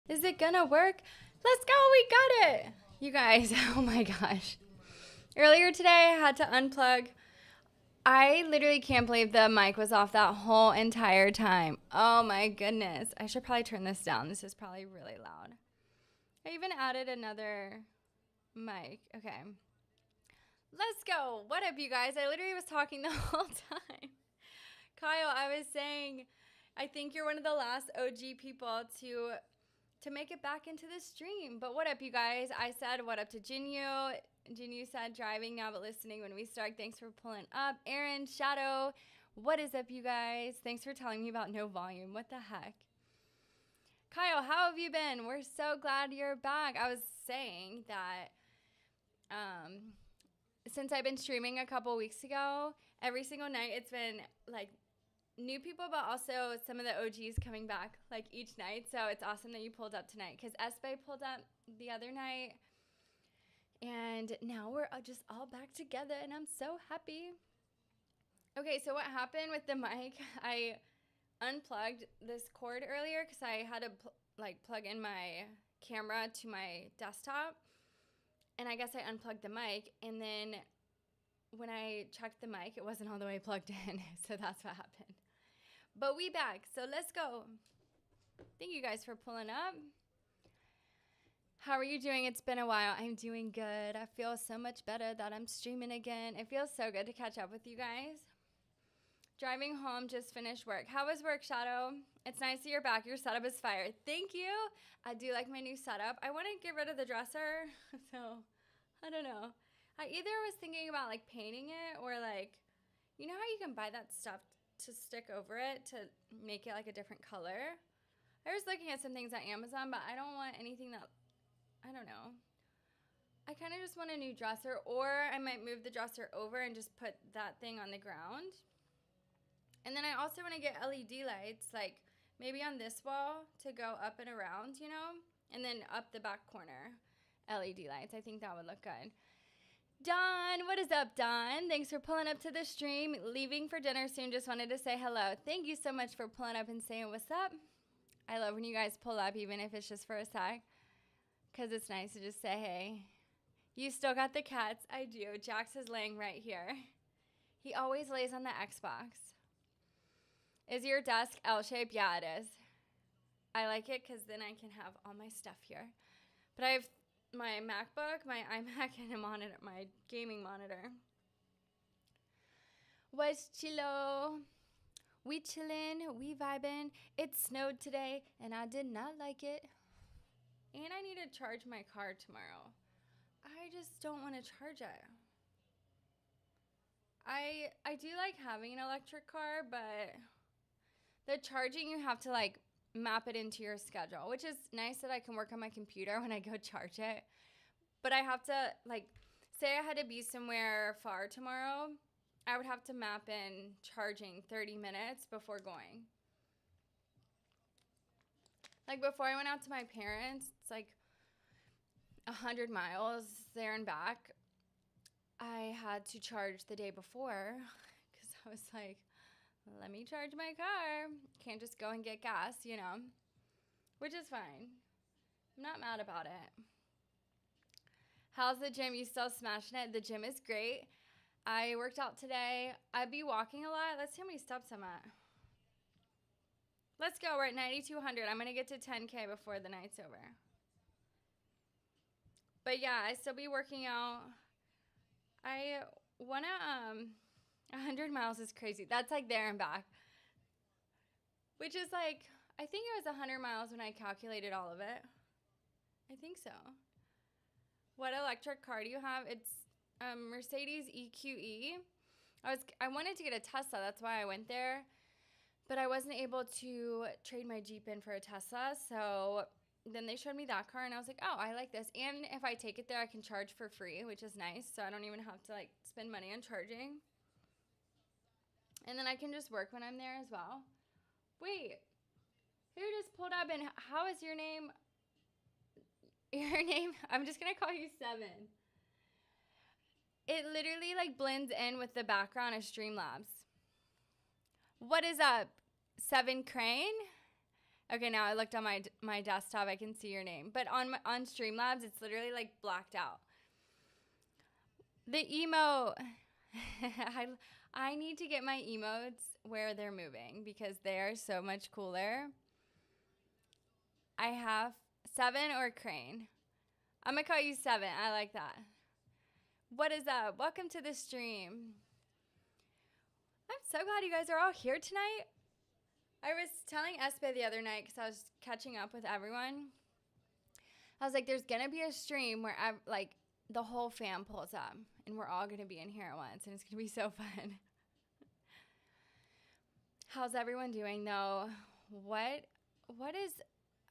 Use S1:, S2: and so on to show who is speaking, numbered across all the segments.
S1: Is it gonna work? Let's go, we got it! You guys, oh my gosh. Earlier today, I had to unplug. I literally can't believe the mic was off that whole entire time. Oh my goodness. I should probably turn this down. This is probably really loud. I even added another mic. Okay. Let's go. What up, you guys? I literally was talking the whole time. Kyle, I was saying, I think you're one of the last OG people to make it back into the stream. But what up, you guys? I said what up to Jinyu. Jinyu said driving now but listening when we start. Thanks for pulling up. Aaron, Shadow, what is up, you guys? Thanks for telling me about no volume. What the heck? Kyle, how have you been? We're so glad you're back. I was saying that since I've been streaming a couple weeks ago, every single night it's been like new people, but also some of the OGs coming back like each night. So it's awesome that you pulled up tonight because Espe pulled up the other night. And now we're just all back together and I'm so happy. Okay, so what happened with the mic, I unplugged this cord earlier because I had to plug in my camera to my desktop. And I guess I unplugged the mic. And then when I checked the mic, it wasn't all the way plugged in. So that's what happened. But we back, so let's go. Thank you guys for pulling up. How are you doing? It's been a while. I'm doing good. I feel so much better that I'm streaming again. It feels so good to catch up with you guys. Driving home, just finished work. How was work, Shadow? It's nice that you're back. Your setup is fire. Thank you. I do like my new setup. I want to get rid of the dresser, so I don't know. I either was thinking about like painting it or like, you know how you can buy that stuff to stick over it to make it like a different color? I was looking at some things on Amazon, but I don't want anything that, I don't know. I kind of just want a new dresser, or I might move the dresser over and just put that thing on the ground. And then I also want to get LED lights, like maybe on this wall to go up and around, you know? And then up the back corner, LED lights. I think that would look good. Don, what is up, Don? Thanks for pulling up to the stream. Leaving for dinner soon. Just wanted to say hello. Thank you so much for pulling up and saying what's up. I love when you guys pull up, even if it's just for a sec, because it's nice to just say hey. You still got the cats? I do. Jax is laying right here. He always lays on the Xbox. Is your desk L-shaped? Yeah, it is. I like it because then I can have all my stuff here. But I have my MacBook, my iMac, and a monitor, my gaming monitor. Was chillo. We chillin', we vibin'. It snowed today, and I did not like it. And I need to charge my car tomorrow. I just don't want to charge it. I do like having an electric car, but the charging, you have to like map it into your schedule, which is nice that I can work on my computer when I go charge it. But I have to, like, say I had to be somewhere far tomorrow, I would have to map in charging 30 minutes before going. Like, before I went out to my parents, it's like 100 miles there and back. I had to charge the day before because I was like, let me charge my car. Can't just go and get gas, you know, which is fine. I'm not mad about it. How's the gym? You still smashing it? The gym is great. I worked out today. I'd be walking a lot. Let's see how many steps I'm at. Let's go. We're at 9,200. I'm going to get to 10K before the night's over. But yeah, I still be working out. I want to, 100 miles is crazy. That's like there and back. Which is like, I think it was 100 miles when I calculated all of it. I think so. What electric car do you have? It's Mercedes EQE. I wanted to get a Tesla. That's why I went there. But I wasn't able to trade my Jeep in for a Tesla. So then they showed me that car and I was like, oh, I like this. And if I take it there, I can charge for free, which is nice. So I don't even have to like spend money on charging. And then I can just work when I'm there as well. Wait, who just pulled up and how is your name? Your name? I'm just going to call you Seven. It literally like blends in with the background of Streamlabs. What is up, Seven Crane? Okay, now I looked on my desktop. I can see your name, but on Streamlabs, it's literally like blacked out. The emote. I need to get my emotes where they're moving because they are so much cooler. I have 7 or Crane. I'm gonna call you 7. I like that. What is up? Welcome to the stream. I'm so glad you guys are all here tonight. I was telling Espe the other night because I was catching up with everyone. I was like, there's gonna be a stream where like the whole fam pulls up and we're all gonna be in here at once and it's gonna be so fun. How's everyone doing though? What is,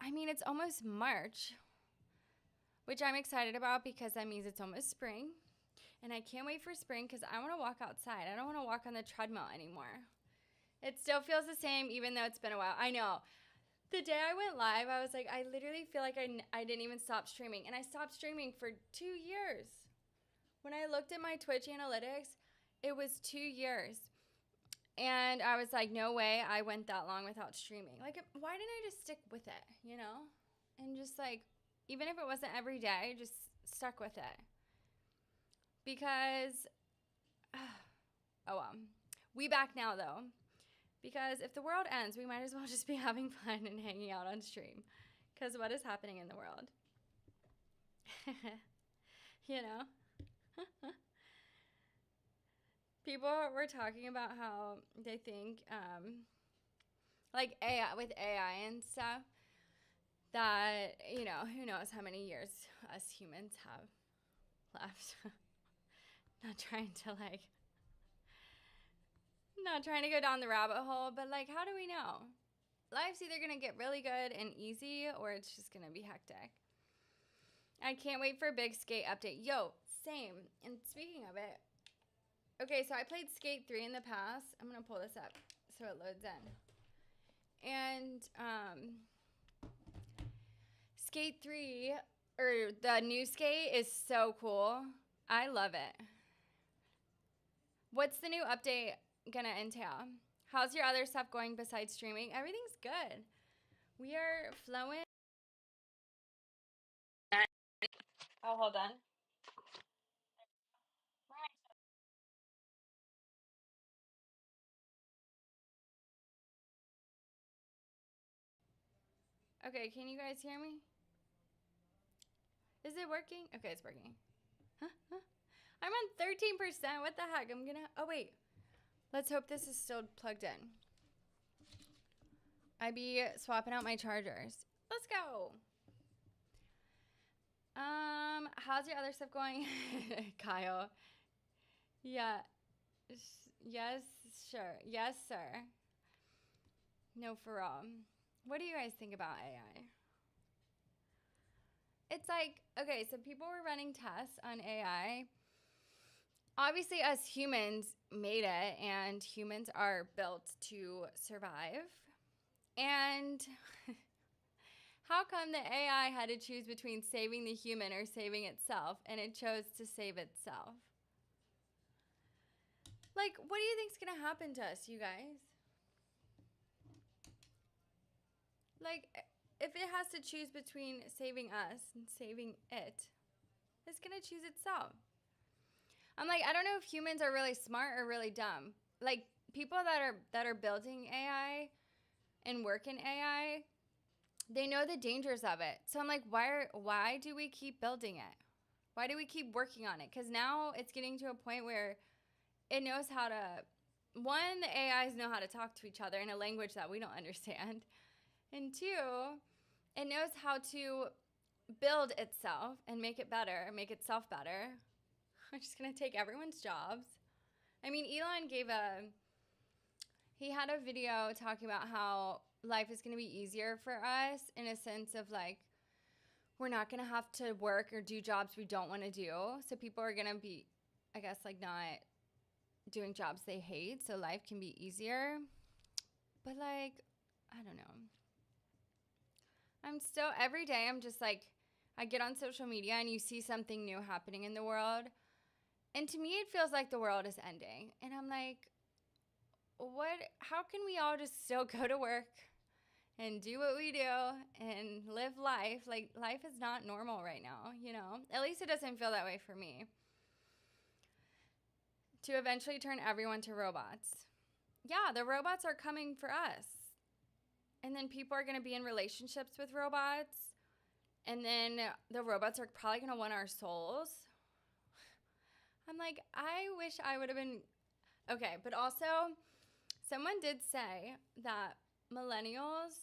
S1: I mean, it's almost March, which I'm excited about because that means it's almost spring. And I can't wait for spring because I want to walk outside. I don't want to walk on the treadmill anymore. It still feels the same even though it's been a while. I know. The day I went live, I was like, I literally feel like I didn't even stop streaming. And I stopped streaming for 2 years. When I looked at my Twitch analytics, it was 2 years. And I was like, no way I went that long without streaming. Like, why didn't I just stick with it, you know? And just like, even if it wasn't every day, just stuck with it. Because, oh well. We back now though. Because if the world ends, we might as well just be having fun and hanging out on stream. Because what is happening in the world? You know? People were talking about how they think, like AI, with AI and stuff, that, you know, who knows how many years us humans have left. Not trying to go down the rabbit hole, but like, how do we know? Life's either gonna get really good and easy or it's just gonna be hectic. I can't wait for a big skate update. Yo, same. And speaking of it, okay, so I played Skate 3 in the past. I'm gonna pull this up so it loads in. And Skate 3, or the new Skate, is so cool. I love it. What's the new update gonna entail? How's your other stuff going besides streaming? Everything's good. We are flowing. Oh, hold on. Okay, can you guys hear me? Is it working? Okay, it's working. Huh? I'm on 13%. What the heck? Oh, wait. Let's hope this is still plugged in. I be swapping out my chargers. Let's go. How's your other stuff going? Kyle. Yeah. Yes, sure. Yes, sir. No, for real. What do you guys think about AI? It's like, okay, so people were running tests on AI. Obviously, us humans made it, and humans are built to survive. And how come the AI had to choose between saving the human or saving itself, and it chose to save itself? Like, what do you think's gonna happen to us, you guys? Like, if it has to choose between saving us and saving it, it's gonna choose itself. I'm like, I don't know if humans are really smart or really dumb. Like, people that are building AI and work in AI, they know the dangers of it. So I'm like, why do we keep building it? Why do we keep working on it? Because now it's getting to a point where it knows how to, one, the AIs know how to talk to each other in a language that we don't understand. And two, it knows how to build itself and make it better, make itself better. We're just going to take everyone's jobs. I mean, Elon he had a video talking about how life is going to be easier for us in a sense of like, we're not going to have to work or do jobs we don't want to do. So people are going to be, I guess, like not doing jobs they hate. So life can be easier. But like, I don't know. I'm still, every day I'm just like, I get on social media and you see something new happening in the world. And to me, it feels like the world is ending. And I'm like, how can we all just still go to work, and do what we do and live life. Like, life is not normal right now, you know? At least it doesn't feel that way for me. To eventually turn everyone to robots. Yeah, the robots are coming for us. And then people are going to be in relationships with robots. And then the robots are probably going to want our souls. I'm like, I wish I would have been. Okay, but also, someone did say that millennials,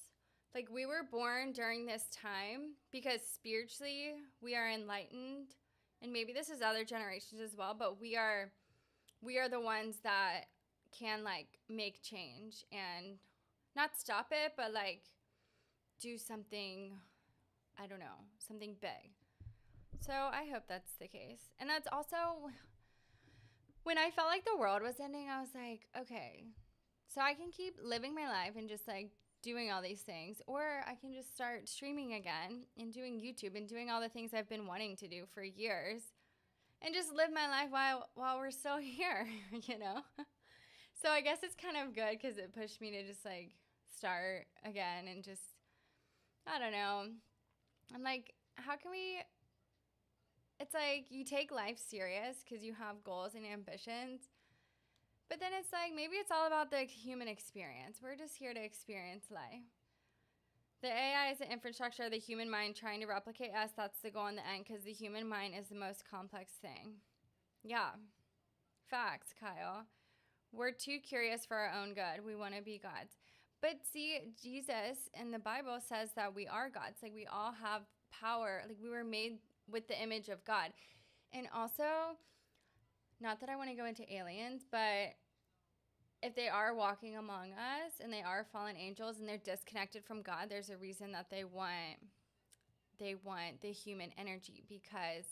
S1: like, we were born during this time because spiritually we are enlightened. And maybe this is other generations as well, but we are the ones that can, like, make change and not stop it, but, like, do something, I don't know, something big. So I hope that's the case. And that's also, when I felt like the world was ending, I was like, okay, so I can keep living my life and just, like, doing all these things, or I can just start streaming again and doing YouTube and doing all the things I've been wanting to do for years and just live my life while we're still here, you know? So I guess it's kind of good because it pushed me to just, like, start again and just, I don't know. I'm like, how can we, it's like you take life serious because you have goals and ambitions, but then it's like, maybe it's all about the human experience. We're just here to experience life. The AI is the infrastructure of the human mind trying to replicate us. That's the goal in the end because the human mind is the most complex thing. Yeah. Facts, Kyle. We're too curious for our own good. We want to be gods. But see, Jesus in the Bible says that we are gods. Like, we all have power. Like, we were made with the image of God. And also, not that I want to go into aliens, but if they are walking among us and they are fallen angels and they're disconnected from God, there's a reason that they want the human energy because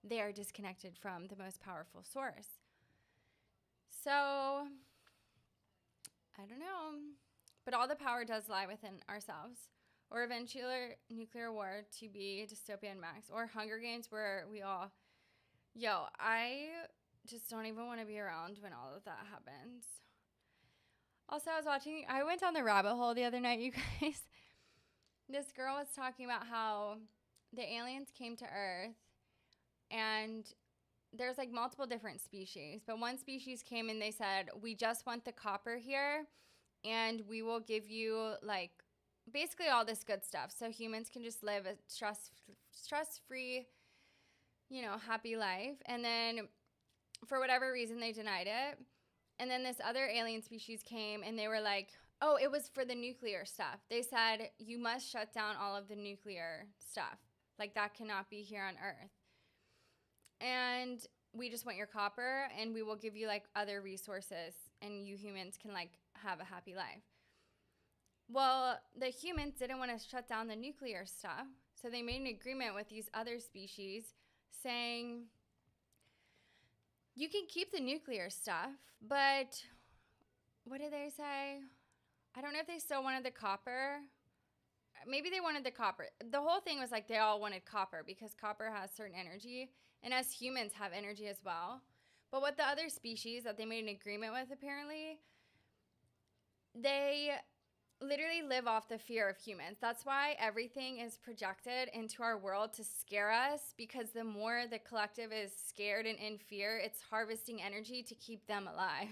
S1: they are disconnected from the most powerful source. So, I don't know. But all the power does lie within ourselves. Or eventually nuclear war to be dystopian max. Or Hunger Games where we all... Yo, I just don't even want to be around when all of that happens. Also, I went down the rabbit hole the other night, you guys. This girl was talking about how the aliens came to Earth and there's, like, multiple different species. But one species came and they said, we just want the copper here and we will give you, like, basically all this good stuff. So humans can just live a stress-free, you know, happy life. And then for whatever reason, they denied it. And then this other alien species came and they were like, oh, it was for the nuclear stuff. They said, you must shut down all of the nuclear stuff. Like, that cannot be here on Earth. And we just want your copper and we will give you, like, other resources and you humans can, like, have a happy life. Well, the humans didn't want to shut down the nuclear stuff. So they made an agreement with these other species saying, you can keep the nuclear stuff, but what did they say? I don't know if they still wanted the copper. Maybe they wanted the copper. The whole thing was like they all wanted copper because copper has certain energy, and us humans have energy as well. But what the other species that they made an agreement with, apparently, they literally live off the fear of humans. That's why everything is projected into our world to scare us, because the more the collective is scared and in fear, it's harvesting energy to keep them alive.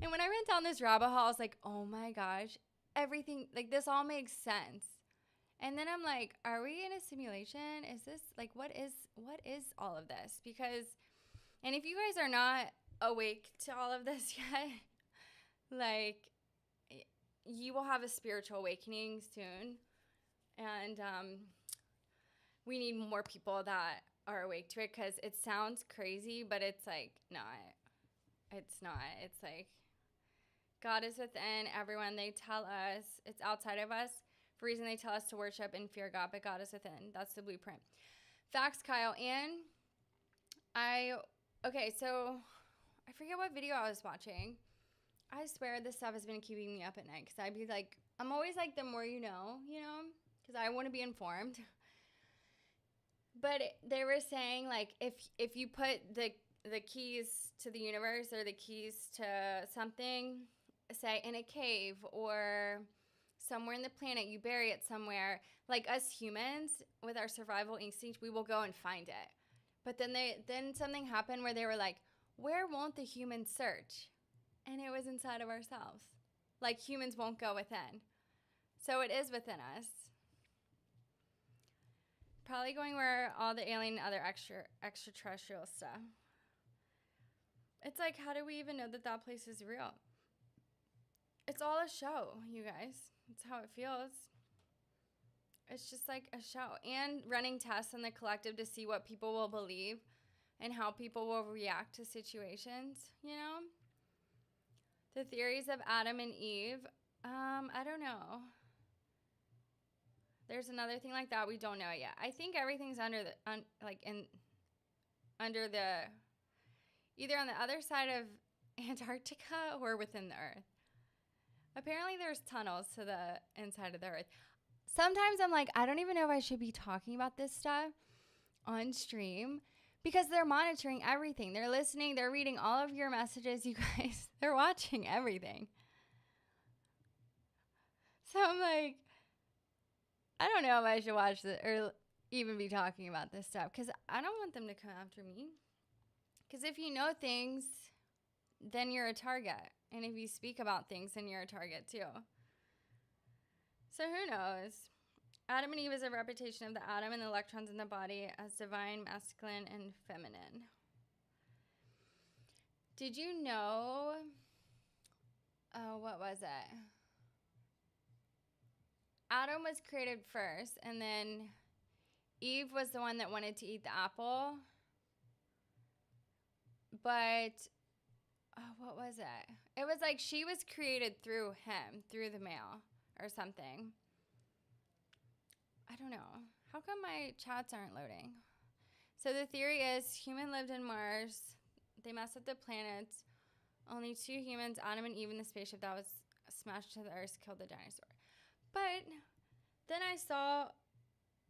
S1: And when I went down this rabbit hole, I was like, oh my gosh, everything, like, this all makes sense. And then I'm like, are we in a simulation? Is this, like, what is all of this? Because, and if you guys are not awake to all of this yet, like, you will have a spiritual awakening soon. And we need more people that are awake to it, because it sounds crazy, but it's like, not. It's not. It's like, God is within everyone. They tell us it's outside of us. For a reason, they tell us to worship and fear God, but God is within. That's the blueprint. Facts, Kyle. And okay, so I forget what video I was watching. I swear this stuff has been keeping me up at night, because I'd be like, I'm always like, the more you know, because I want to be informed. But they were saying, like, if you put the keys to the universe or the keys to something, say in a cave or somewhere in the planet. You bury it somewhere. Like us humans, with our survival instinct, we will go and find it. But then something happened where they were like, where won't the humans search? And it was inside of ourselves. Like humans won't go within. So it is within us. Probably going where all the alien and other extraterrestrial stuff. It's like, how do we even know that that place is real? It's all a show, you guys. It's how it feels. It's just like a show. And running tests on the collective to see what people will believe and how people will react to situations, you know? The theories of Adam and Eve, I don't know. There's another thing like that. We don't know it yet. I think everything's under either on the other side of Antarctica or within the Earth. Apparently there's tunnels to the inside of the Earth. Sometimes I'm like, I don't even know if I should be talking about this stuff on stream because they're monitoring everything. They're listening. They're reading all of your messages, you guys. They're watching everything. So I'm like, I don't know if I should watch this or even be talking about this stuff because I don't want them to come after me. Because if you know things, then you're a target. And if you speak about things, then you're a target too. So who knows? Adam and Eve is a representation of the atom and the electrons in the body as divine, masculine, and feminine. Did you know, what was it? Adam was created first, and then Eve was the one that wanted to eat the apple. But, what was it? It was like she was created through him, through the male or something. I don't know. How come my chats aren't loading? So the theory is human lived in Mars. They messed up the planets. Only 2 humans, Adam and Eve, in the spaceship that was smashed to the earth, killed the dinosaur. But then I saw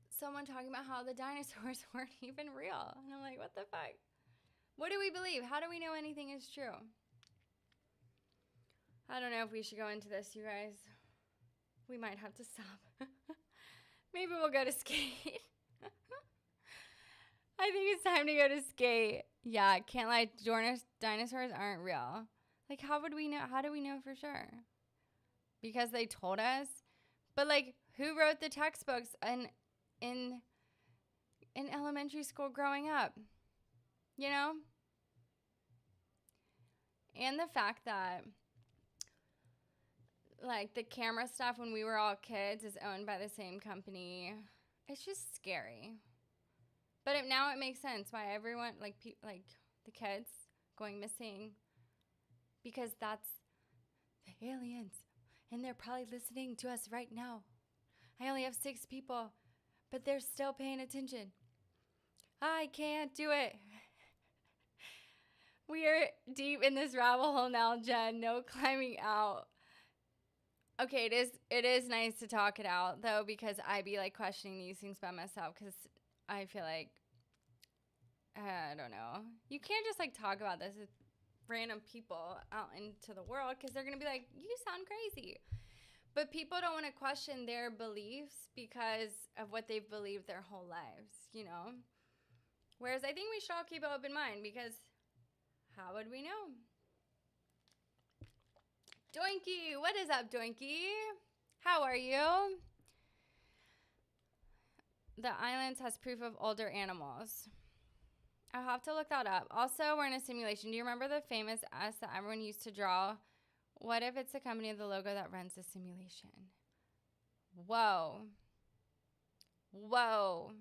S1: someone talking about how the dinosaurs weren't even real. And I'm like, what the fuck? What do we believe? How do we know anything is true? I don't know if we should go into this, you guys. We might have to stop. Maybe we'll go to skate. I think it's time to go to skate. Yeah, can't lie. Dinosaurs aren't real. Like, how would we know? How do we know for sure? Because they told us. But like, who wrote the textbooks in elementary school growing up? You know? And the fact that like the camera stuff when we were all kids is owned by the same company. It's just scary. But now it makes sense why everyone like the kids going missing, because that's the aliens, and they're probably listening to us right now. I only have 6 people, but they're still paying attention. I can't do it. We are deep in this rabbit hole now, Jen. No climbing out. Okay, it is nice to talk it out, though, because I be, like, questioning these things by myself, because I feel like, I don't know. You can't just, like, talk about this with random people out into the world, because they're going to be like, you sound crazy. But people don't want to question their beliefs because of what they've believed their whole lives, you know? Whereas I think we should all keep an open mind, because how would we know? Doinky, what is up, Doinky? How are you? The islands has proof of older animals. I'll have to look that up. Also, we're in a simulation. Do you remember the famous S that everyone used to draw? What if it's the company of the logo that runs the simulation? Whoa. Whoa.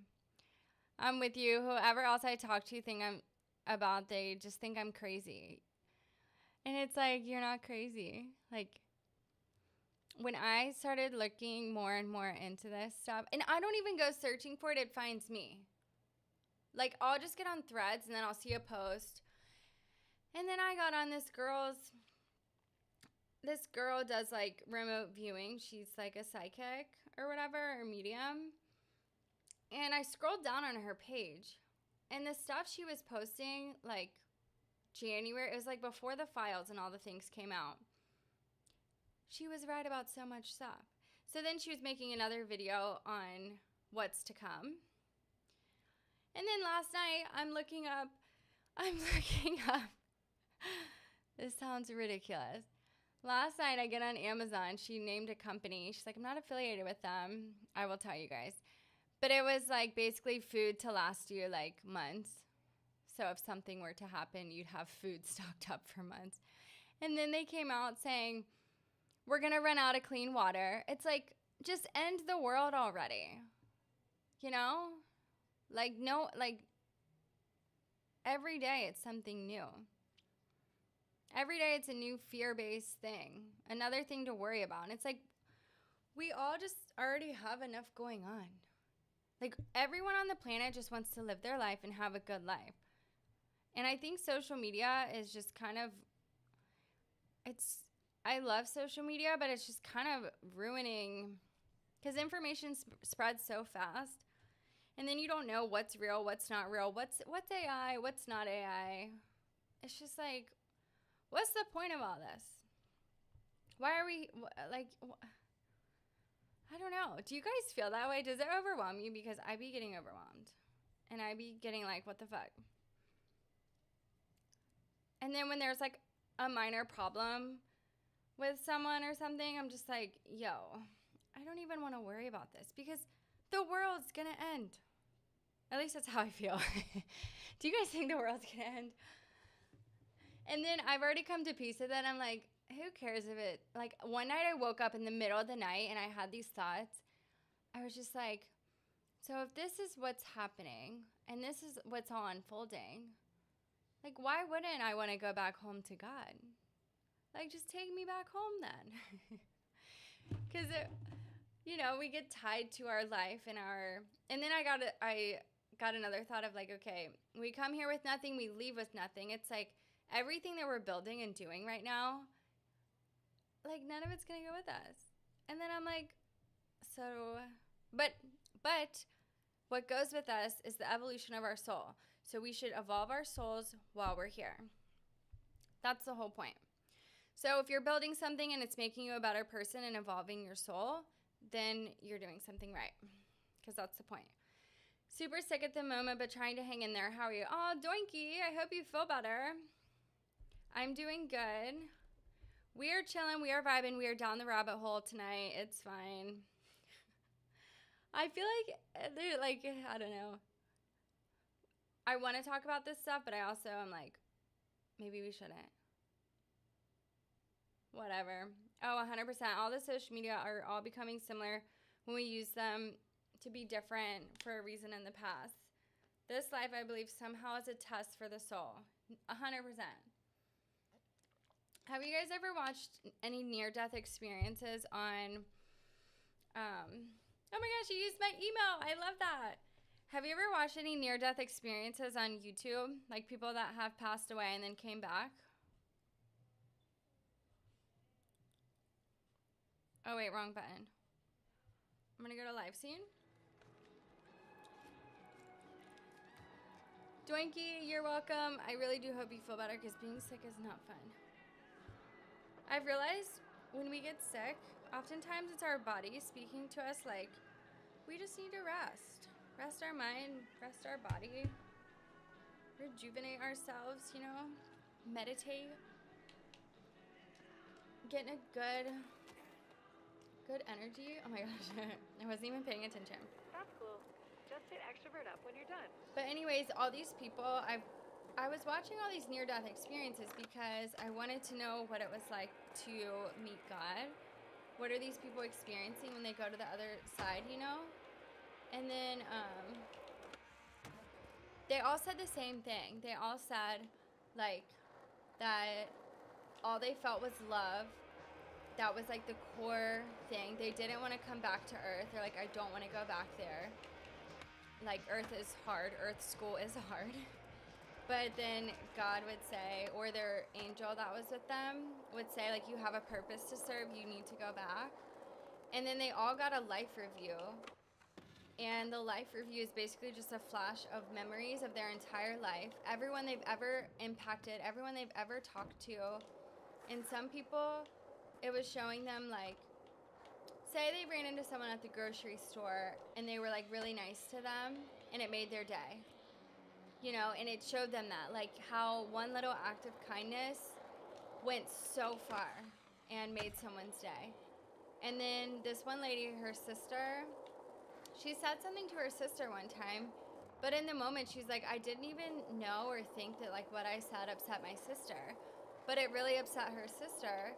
S1: I'm with you. Whoever else I talk to think I'm about, they just think I'm crazy. And it's like, you're not crazy. Like, when I started looking more and more into this stuff, and I don't even go searching for it, it finds me. Like, I'll just get on Threads, and then I'll see a post. And then I got on this girl does, like, remote viewing. She's, like, a psychic or whatever, or medium. And I scrolled down on her page, and the stuff she was posting, like, January, it was like before the files and all the things came out. She was right about so much stuff. So then she was making another video on what's to come. And then last night, I'm looking up, this sounds ridiculous. Last night, I get on Amazon. She named a company. She's like, I'm not affiliated with them. I will tell you guys. But it was like basically food to last you like months. So if something were to happen, you'd have food stocked up for months. And then they came out saying, we're going to run out of clean water. It's like, just end the world already. You know? Like, no, like, every day it's something new. Every day it's a new fear-based thing. Another thing to worry about. And it's like, we all just already have enough going on. Like, everyone on the planet just wants to live their life and have a good life. And I think social media is just kind of, I love social media, but it's just kind of ruining, because information spreads so fast. And then you don't know what's real, what's not real, what's AI, what's not AI. It's just like, what's the point of all this? Why are we, like, I don't know. Do you guys feel that way? Does it overwhelm you? Because I be getting overwhelmed. And I be getting like, what the fuck? And then when there's like a minor problem with someone or something, I'm just like, yo, I don't even want to worry about this because the world's going to end. At least that's how I feel. Do you guys think the world's going to end? And then I've already come to peace with it. I'm like, who cares if it, like one night I woke up in the middle of the night and I had these thoughts. I was just like, so if this is what's happening and this is what's all unfolding, like, why wouldn't I want to go back home to God? Like, just take me back home then. Because, you know, we get tied to our life and then I got another thought of like, okay, we come here with nothing, we leave with nothing. It's like everything that we're building and doing right now, like none of it's going to go with us. And then I'm like, so, but what goes with us is the evolution of our soul. So we should evolve our souls while we're here. That's the whole point. So if you're building something and it's making you a better person and evolving your soul, then you're doing something right. Because that's the point. Super sick at the moment, but trying to hang in there. How are you? Oh, Doinky, I hope you feel better. I'm doing good. We are chilling. We are vibing. We are down the rabbit hole tonight. It's fine. I feel like, I don't know. I want to talk about this stuff, but I also am like, maybe we shouldn't. Whatever. Oh, 100%. All the social media are all becoming similar when we use them to be different for a reason in the past. This life, I believe, somehow is a test for the soul. 100%. Have you guys ever watched any near-death experiences on, oh my gosh, you used my email. I love that. Have you ever watched any near-death experiences on YouTube? Like people that have passed away and then came back? Oh, wait, wrong button. I'm going to go to live scene. Doinky, you're welcome. I really do hope you feel better because being sick is not fun. I've realized when we get sick, oftentimes it's our body speaking to us like, we just need to rest. Rest our mind, rest our body, rejuvenate ourselves, you know, meditate, get in a good energy. Oh my gosh, I wasn't even paying attention.
S2: That's cool. Just hit extrovert up when you're done.
S1: But anyways, all these people, I was watching all these near-death experiences because I wanted to know what it was like to meet God. What are these people experiencing when they go to the other side, you know? And then they all said the same thing. They all said, like, that all they felt was love. That was, like, the core thing. They didn't want to come back to Earth. They're like, I don't want to go back there. Like, Earth is hard. Earth school is hard. But then God would say, or their angel that was with them would say, like, you have a purpose to serve. You need to go back. And then they all got a life review. And the life review is basically just a flash of memories of their entire life. Everyone they've ever impacted, everyone they've ever talked to. And some people, it was showing them, like, say they ran into someone at the grocery store and they were like really nice to them and it made their day, you know, and it showed them that, like, how one little act of kindness went so far and made someone's day. And then this one lady, her sister, she said something to her sister one time, but in the moment she's like, I didn't even know or think that like what I said upset my sister, but it really upset her sister.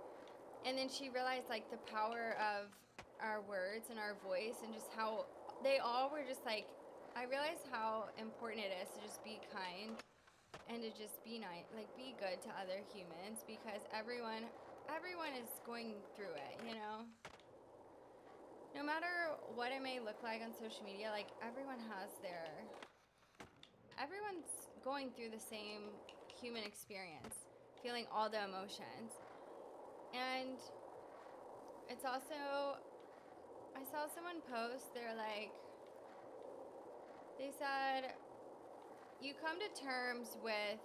S1: And then she realized like the power of our words and our voice and just how they all were just like, I realized how important it is to just be kind and to just be nice, like be good to other humans, because everyone is going through it, you know? No matter what it may look like on social media, like everyone's going through the same human experience, feeling all the emotions. And it's also, I saw someone post, they said, you come to terms with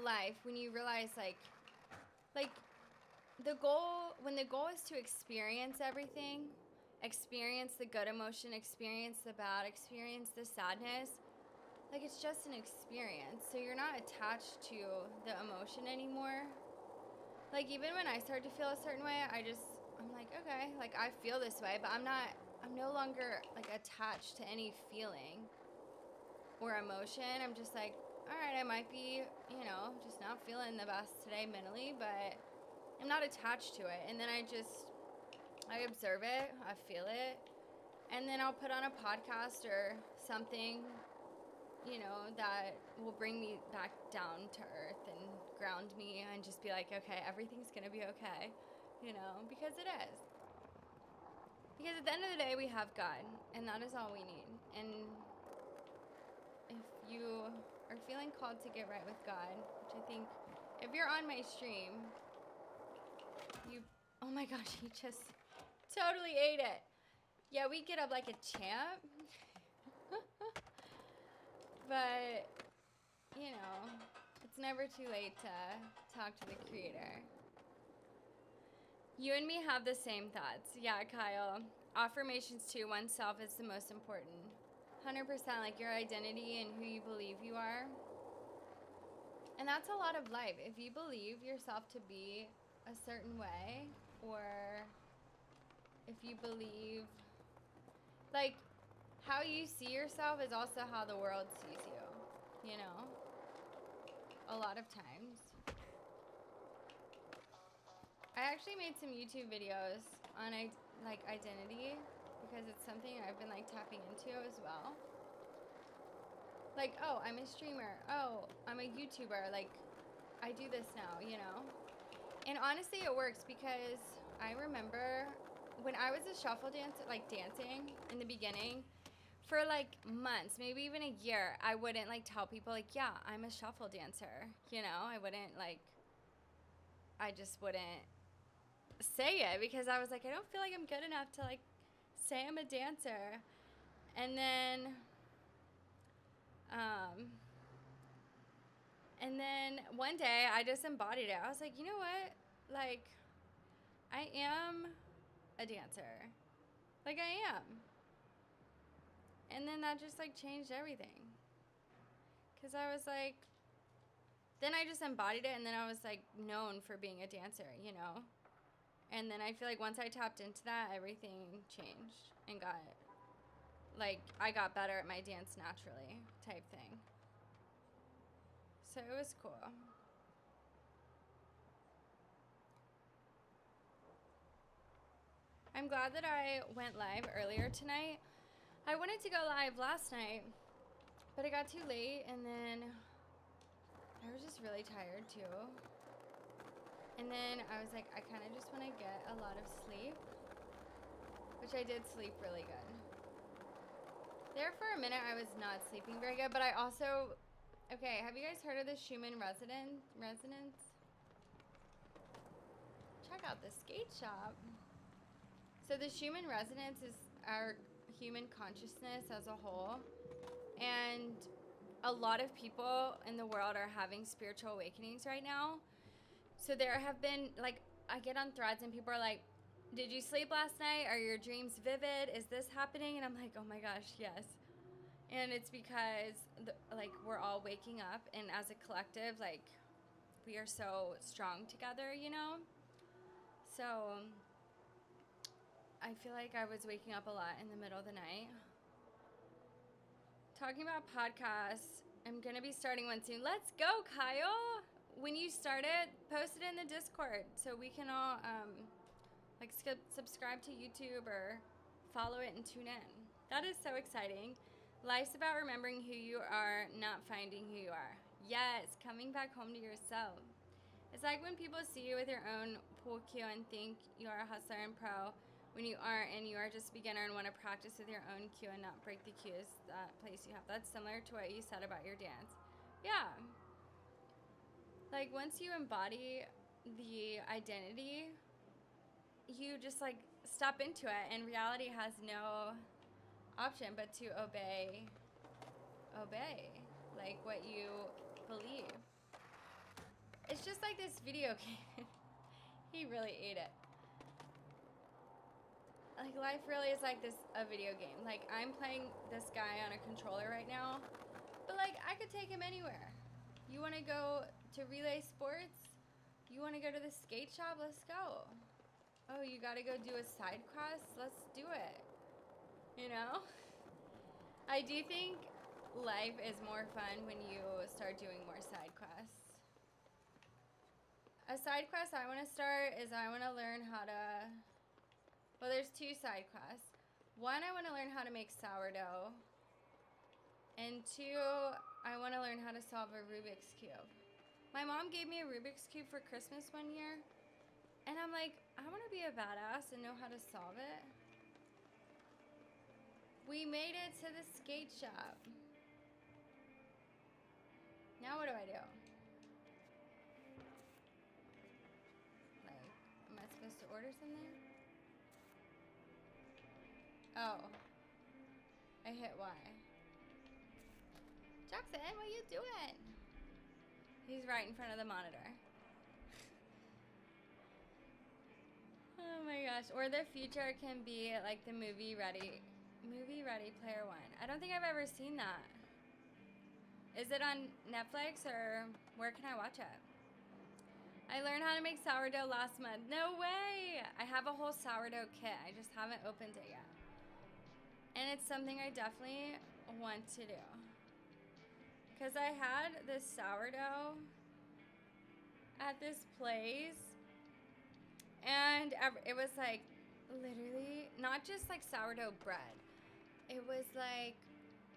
S1: life when you realize like when the goal is to experience everything, experience the good emotion, experience the bad, experience the sadness, like it's just an experience. So you're not attached to the emotion anymore. Like even when I start to feel a certain way, I'm like, okay, like I feel this way, but I'm no longer like attached to any feeling or emotion. I'm just like, all right, I might be, you know, just not feeling the best today mentally, but I'm not attached to it. And then I observe it, I feel it, and then I'll put on a podcast or something, you know, that will bring me back down to earth and ground me and just be like, okay, everything's gonna be okay, you know, because it is. Because at the end of the day, we have God, and that is all we need. And if you are feeling called to get right with God, which I think, if you're on my stream, oh my gosh, he just totally ate it. Yeah, we get up like a champ. But, you know, it's never too late to talk to the Creator. You and me have the same thoughts. Yeah, Kyle. Affirmations to oneself is the most important. 100%, like your identity and who you believe you are. And that's a lot of life. If you believe yourself to be a certain way, or if you believe, like, how you see yourself is also how the world sees you, you know? A lot of times. I actually made some YouTube videos on identity, because it's something I've been like tapping into as well. Like, oh, I'm a streamer. Oh, I'm a YouTuber. Like, I do this now, you know? And honestly, it works, because I remember when I was a shuffle dancer, like dancing in the beginning, for like months, maybe even a year, I wouldn't like tell people like, yeah, I'm a shuffle dancer, you know? I just wouldn't say it, because I was like, I don't feel like I'm good enough to like say I'm a dancer. And then one day I just embodied it. I was like, you know what? Like, I am a dancer. Like, I am. And then that just like changed everything. Because I was like, then I just embodied it, and then I was like known for being a dancer, you know? And then I feel like once I tapped into that, everything changed and I got better at my dance naturally type thing. So it was cool. I'm glad that I went live earlier tonight. I wanted to go live last night, but it got too late, and then I was just really tired too. And then I was like, I kind of just want to get a lot of sleep, which I did sleep really good. There for a minute, I was not sleeping very good, but I also, okay, have you guys heard of the Schumann Resonance? Check out the skate shop. So the Schumann Resonance is our human consciousness as a whole, and a lot of people in the world are having spiritual awakenings right now. So there have been, like, I get on threads and people are like, did you sleep last night? Are your dreams vivid? Is this happening? And I'm like, oh my gosh, yes. And it's because like we're all waking up, and as a collective, like we are so strong together, you know? So I feel like I was waking up a lot in the middle of the night. Talking about podcasts, I'm going to be starting one soon. Let's go, Kyle. When you start it, post it in the Discord so we can all like subscribe to YouTube or follow it and tune in. That is so exciting. Life's about remembering who you are, not finding who you are. Yes, coming back home to yourself. It's like when people see you with your own pool cue and think you are a hustler and pro when you aren't, and you are just a beginner and want to practice with your own cue and not break the cues that place you have. That's similar to what you said about your dance. Yeah. Like once you embody the identity, you just like step into it, and reality has no option but to obey like what you believe. It's just like this video game. He really ate it. Like life really is like this, a video game. Like I'm playing this guy on a controller right now, but like I could take him anywhere. You want to go to relay sports? You want to go to the skate shop? Let's go. Oh, you got to go do a side quest? Let's do it. You know? I do think life is more fun when you start doing more side quests. A side quest I want to start is I want to learn how to... Well, there's two side quests. One, I want to learn how to make sourdough. And two, I want to learn how to solve a Rubik's Cube. My mom gave me a Rubik's Cube for Christmas one year. And I'm like, I want to be a badass and know how to solve it. We made it to the skate shop. Now what do I do? Like, am I supposed to order something? Oh. I hit Y. Jackson, what are you doing? He's right in front of the monitor. Oh my gosh. Or the future can be like the movie Ready Player One. I don't think I've ever seen that. Is it on Netflix or where can I watch it? I learned how to make sourdough last month. No way! I have a whole sourdough kit. I just haven't opened it yet. And it's something I definitely want to do. Because I had this sourdough at this place. And it was like literally not just like sourdough bread. It was like,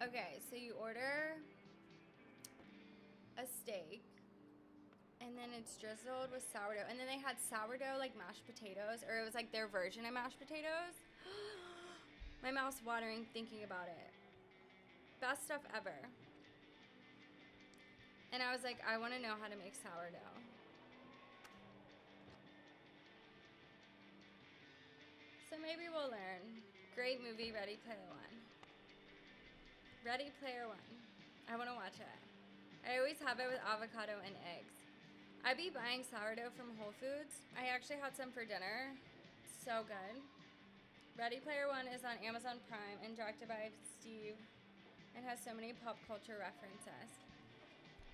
S1: okay, so you order a steak. And then it's drizzled with sourdough. And then they had sourdough like mashed potatoes. Or it was like their version of mashed potatoes. My mouth's watering thinking about it. Best stuff ever. And I was like, I want to know how to make sourdough. So maybe we'll learn. Great movie, Ready Player One. Ready Player One. I want to watch it. I always have it with avocado and eggs. I be buying sourdough from Whole Foods. I actually had some for dinner. So good. Ready Player One is on Amazon Prime and directed by Steve and has so many pop culture references.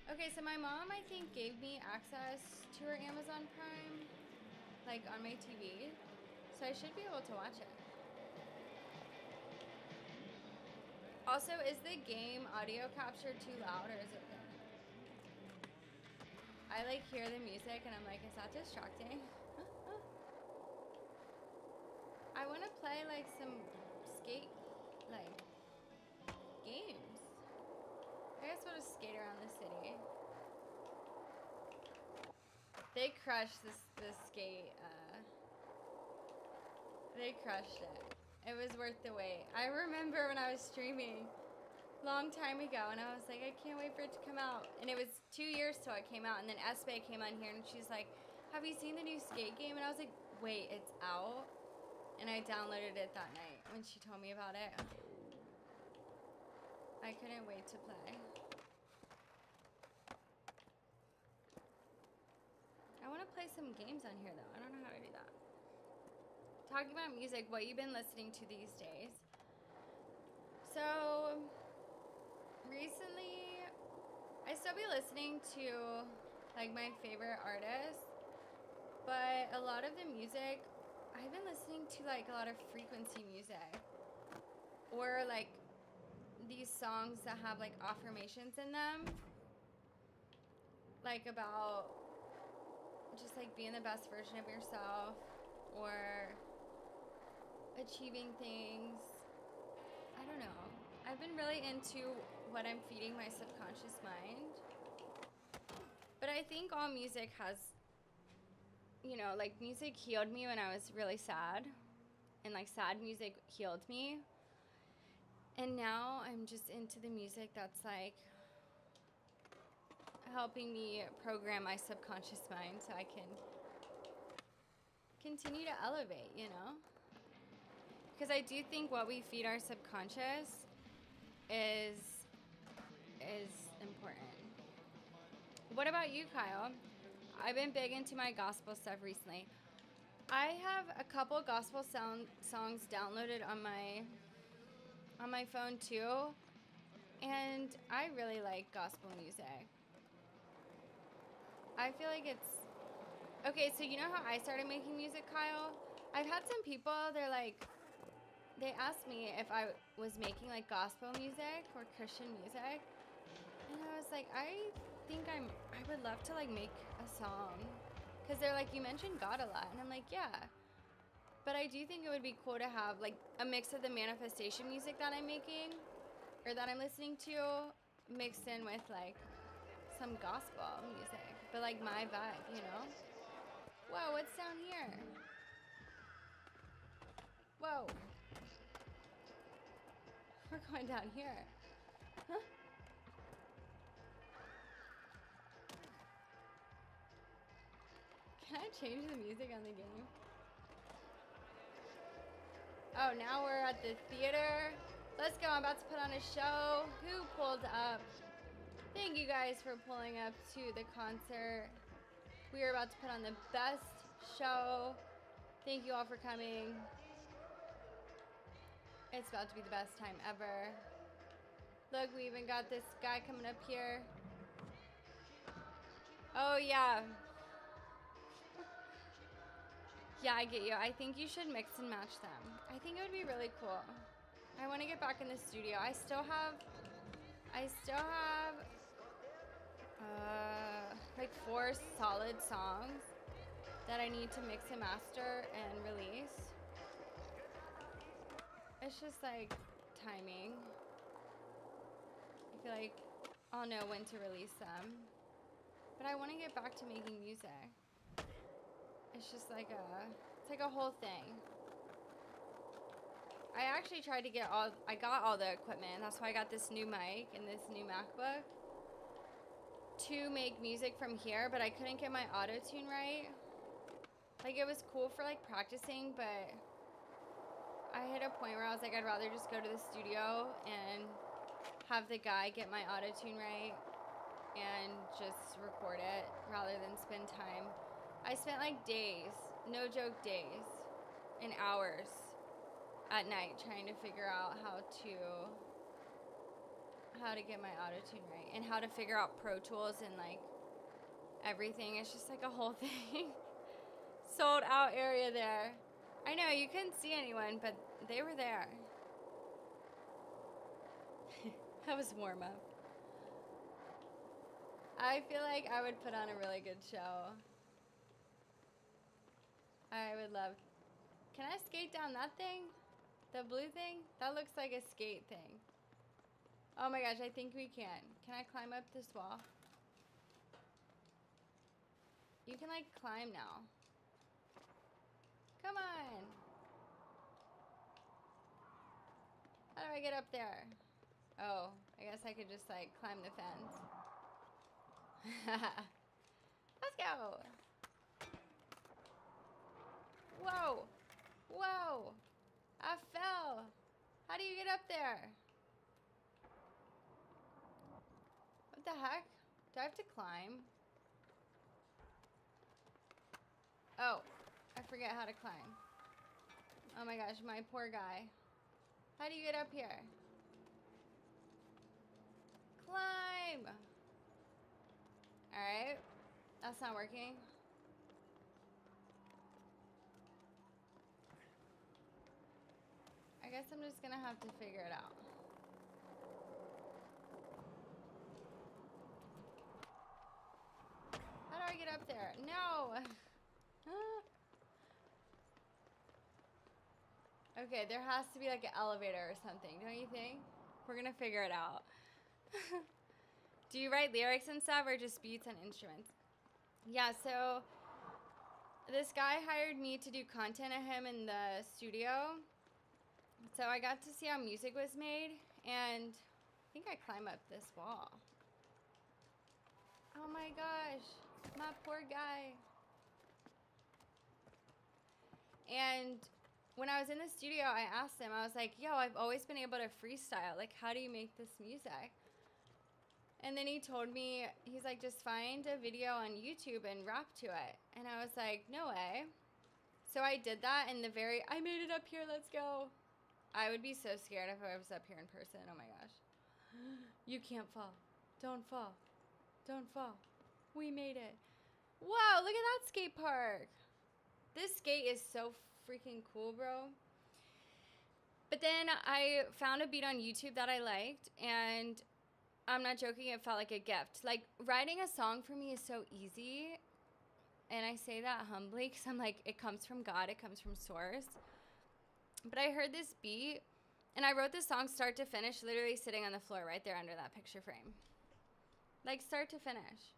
S1: Okay, so my mom, I think, gave me access to her Amazon Prime, like on my TV. So I should be able to watch it. Also, is the game audio capture too loud or is it good? I like hear the music and I'm like, is that distracting? I want to play like some skate, like, games. I guess we'll just skate around the city. They crushed this skate, they crushed it. It was worth the wait. I remember when I was streaming long time ago and I was like, I can't wait for it to come out. And it was 2 years till it came out, and then Espe came on here and she's like, have you seen the new skate game? And I was like, wait, it's out? And I downloaded it that night when she told me about it. I couldn't wait to play. I want to play some games on here though. I don't know how to do that. talking about music, what you've been listening to these days. So, recently, I still be listening to, like, my favorite artists, but a lot of the music, I've been listening to, like, a lot of frequency music, or, like, these songs that have, like, affirmations in them, like, about just, like, being the best version of yourself, or achieving things. I don't know. I've been really into what I'm feeding my subconscious mind. But I think all music has, you know, like, music healed me when I was really sad. And, like, sad music healed me. And now I'm just into the music that's, like, helping me program my subconscious mind so I can continue to elevate, you know? Because I do think what we feed our subconscious is important. What about you, Kyle? I've been big into my gospel stuff recently. I have a couple gospel songs downloaded on my phone too, and I really like gospel music. I feel like it's okay. So you know how I started making music, Kyle? I've had some people. They asked me if I was making, like, gospel music or Christian music, and I was like, I think I would love to, like, make a song, because they're like, you mentioned God a lot, and I'm like, yeah, but I do think it would be cool to have, like, a mix of the manifestation music that I'm making, or that I'm listening to, mixed in with, like, some gospel music, but, like, my vibe, you know? Whoa, what's down here? Whoa. We're going down here. Huh? Can I change the music on the game? Oh, now we're at the theater. Let's go. I'm about to put on a show. Who pulled up? Thank you guys for pulling up to the concert. We are about to put on the best show. Thank you all for coming. It's about to be the best time ever. Look, we even got this guy coming up here. Oh, yeah. Yeah, I get you. I think you should mix and match them. I think it would be really cool. I want to get back in the studio. I still have like 4 solid songs that I need to mix and master and release. It's just, like, timing. I feel like I'll know when to release them. But I want to get back to making music. It's just like it's like a whole thing. I actually tried to I got all the equipment. That's why I got this new mic and this new MacBook to make music from here, but I couldn't get my auto-tune right. Like, it was cool for, like, practicing, but I hit a point where I was like, I'd rather just go to the studio and have the guy get my auto-tune right and just record it rather than spend time. I spent, like, days, no joke, days and hours at night trying to figure out how to get my auto-tune right and how to figure out Pro Tools and, like, everything. It's just, like, a whole thing. Sold out area there. I know, you couldn't see anyone, but they were there. That was warm up. I feel like I would put on a really good show. I would love. Can I skate down that thing? The blue thing? That looks like a skate thing. Oh my gosh, I think we can. Can I climb up this wall? You can, like, climb now. Come on. How do I get up there? Oh, I guess I could just, like, climb the fence. Let's go. Whoa. Whoa. I fell. How do you get up there? What the heck? Do I have to climb? Oh, I forget how to climb. Oh my gosh, my poor guy. How do you get up here? Climb! Alright. That's not working. I guess I'm just gonna have to figure it out. How do I get up there? No! Okay, there has to be like an elevator or something, don't you think? We're gonna figure it out. Do you write lyrics and stuff or just beats and instruments? Yeah, so this guy hired me to do content of him in the studio. So I got to see how music was made, and I think I climb up this wall. Oh my gosh, my poor guy. And when I was in the studio, I asked him, I was like, yo, I've always been able to freestyle. Like, how do you make this music? And then he told me, he's like, just find a video on YouTube and rap to it. And I was like, no way. So I did that, and I made it up here, let's go. I would be so scared if I was up here in person. Oh my gosh. You can't fall. Don't fall. Don't fall. We made it. Wow, look at that skate park. This skate is so freaking cool, bro. But then I found a beat on YouTube that I liked, and I'm not joking, it felt like a gift. Like, writing a song for me is so easy, and I say that humbly because I'm like, it comes from God, it comes from source. But I heard this beat, and I wrote this song start to finish, literally sitting on the floor right there under that picture frame. Like, start to finish.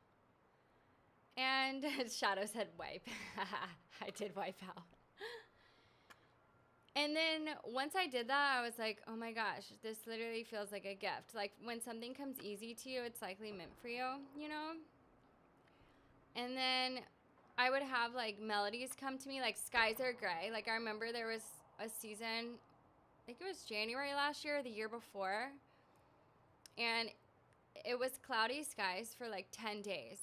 S1: And Shadow said wipe. I did wipe out. And then once I did that, I was like, oh my gosh, this literally feels like a gift. Like, when something comes easy to you, it's likely meant for you, you know? And then I would have, like, melodies come to me, like Skies Are Gray. Like, I remember there was a season, I think it was January last year or the year before, and it was cloudy skies for, like, 10 days.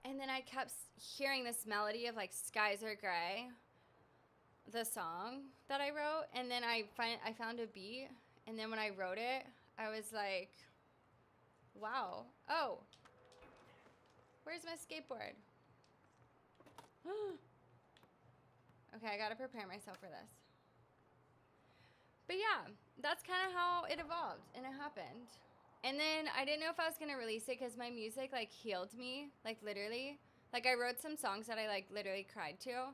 S1: And then I kept hearing this melody of, like, Skies Are Gray, the song that I wrote, and then I found a beat, and then when I wrote it, I was like, wow. Oh, where's my skateboard? Okay, I gotta prepare myself for this. But yeah, that's kind of how it evolved, and it happened. And then I didn't know if I was gonna release it because my music, like, healed me, like, literally. Like, I wrote some songs that I, like, literally cried to.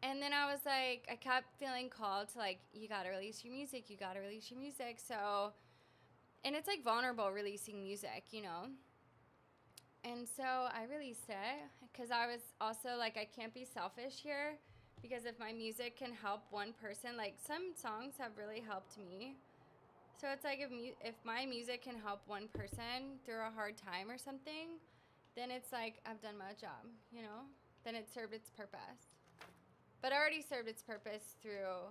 S1: And then I was like, I kept feeling called to, like, you gotta release your music, you gotta release your music. So, and it's, like, vulnerable releasing music, you know? And so I released it because I was also, like, I can't be selfish here because if my music can help one person, like, some songs have really helped me. So it's like if my music can help one person through a hard time or something, then it's like I've done my job, you know? Then it served its purpose. But it already served its purpose through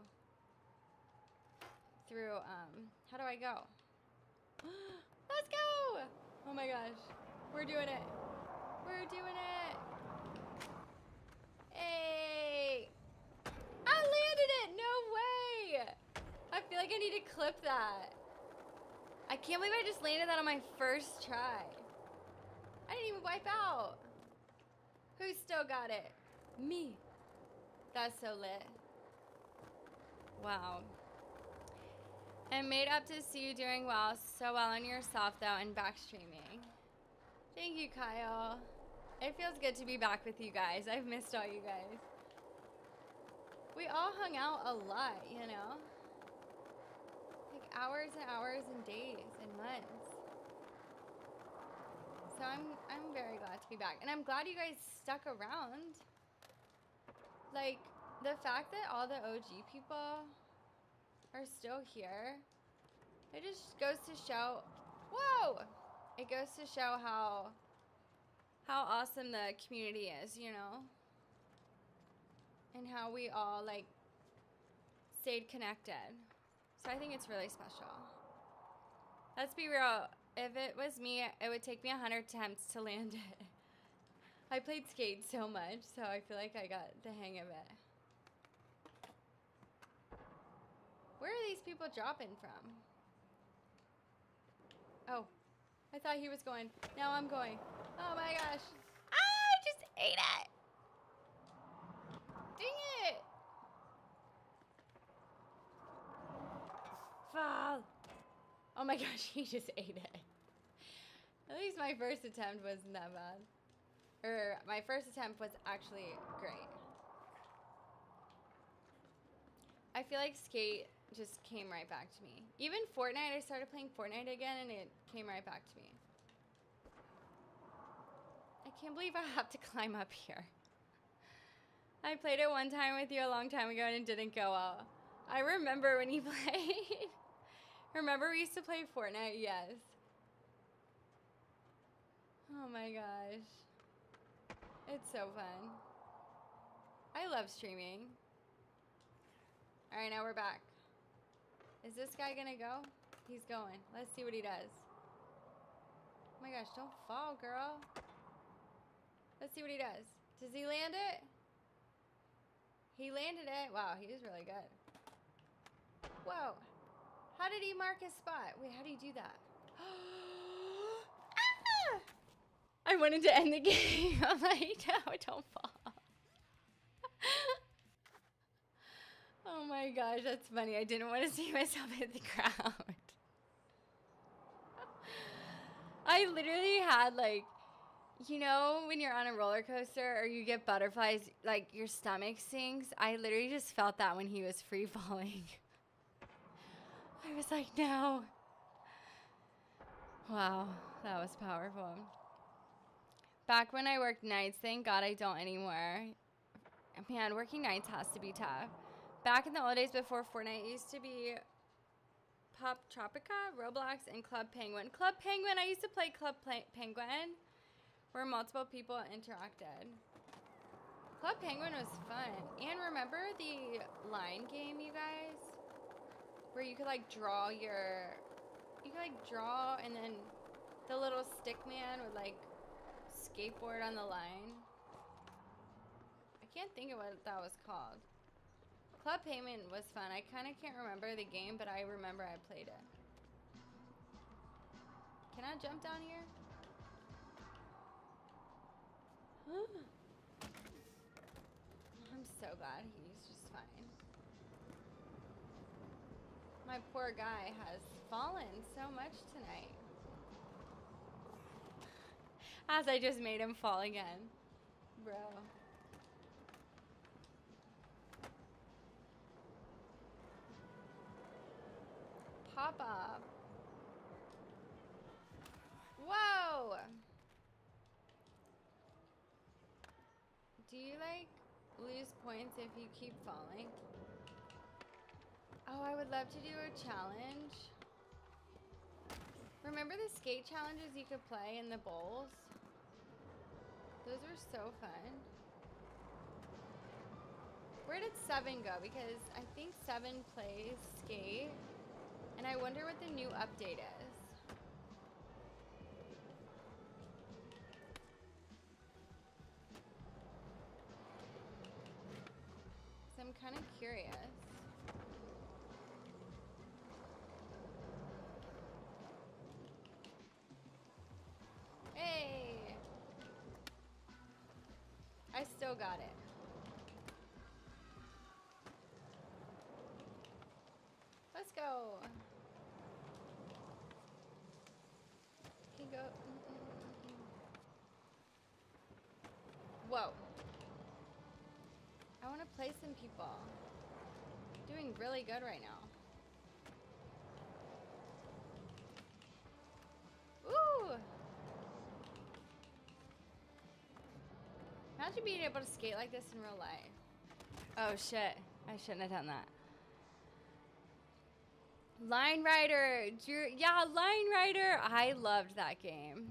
S1: how do I go? Let's go! Oh my gosh. We're doing it. We're doing it. Hey! I landed it! No way! I feel like I need to clip that. I can't believe I just landed that on my first try. I didn't even wipe out. Who still got it? Me. That's so lit. Wow. And made up to see you doing well, so well on yourself though, and back streaming. Thank you, Kyle. It feels good to be back with you guys. I've missed all you guys. We all hung out a lot, you know? Like hours and hours and days and months. So I'm very glad to be back. And I'm glad you guys stuck around. Like, the fact that all the OG people are still here, it just goes to show, whoa! It goes to show how awesome the community is, you know? And how we all, like, stayed connected. So I think it's really special. Let's be real. If it was me, it would take me 100 attempts to land it. I played skate so much, so I feel like I got the hang of it. Where are these people dropping from? Oh, I thought he was going. Now I'm going. Oh my gosh. Ah, I just ate it. Dang it. Fall. Oh my gosh, he just ate it. At least my first attempt wasn't that bad. Or my first attempt was actually great. I feel like Skate just came right back to me. Even Fortnite, I started playing Fortnite again and it came right back to me. I can't believe I have to climb up here. I played it one time with you a long time ago and it didn't go well. I remember when you played. Remember we used to play Fortnite? Yes. Oh my gosh. It's so fun. I love streaming. Alright, now we're back. Is this guy gonna go? He's going. Let's see what he does. Oh my gosh, don't fall, girl. Let's see what he does. Does he land it? He landed it. Wow, he was really good. Whoa. How did he mark his spot? Wait, how do you do that? Ah! I wanted to end the game. I'm like, no, don't fall. Oh my gosh, that's funny. I didn't want to see myself hit the ground. I literally had like, you know, when you're on a roller coaster or you get butterflies, like your stomach sinks. I literally just felt that when he was free falling. I was like, no. Wow, that was powerful. Back when I worked nights, thank God I don't anymore. Man, working nights has to be tough. Back in the old days before Fortnite, it used to be Pop Tropica, Roblox, and Club Penguin. Club Penguin, I used to play Club Penguin, where multiple people interacted. Club Penguin was fun. And remember the line game, you guys? Where you could like draw your, and then the little stick man would like skateboard on the line. I can't think of what that was called. Club Penguin was fun. I kind of can't remember the game, but I remember I played it. Can I jump down here? I'm so glad he's just fine. My poor guy has fallen so much tonight. As I just made him fall again. Bro. Pop up. Whoa! Do you like lose points if you keep falling? Oh, I would love to do a challenge. Remember the skate challenges you could play in the bowls? Those were so fun. Where did 7 go? Because I think 7 plays skate. And I wonder what the new update is. So I'm kind of curious. Hey! I still got it. Let's go. Can you go? Whoa. I want to play some people. Doing really good right now. Ooh! Imagine being able to skate like this in real life. Oh shit. I shouldn't have done that. Line Rider. Yeah, Line Rider. I loved that game.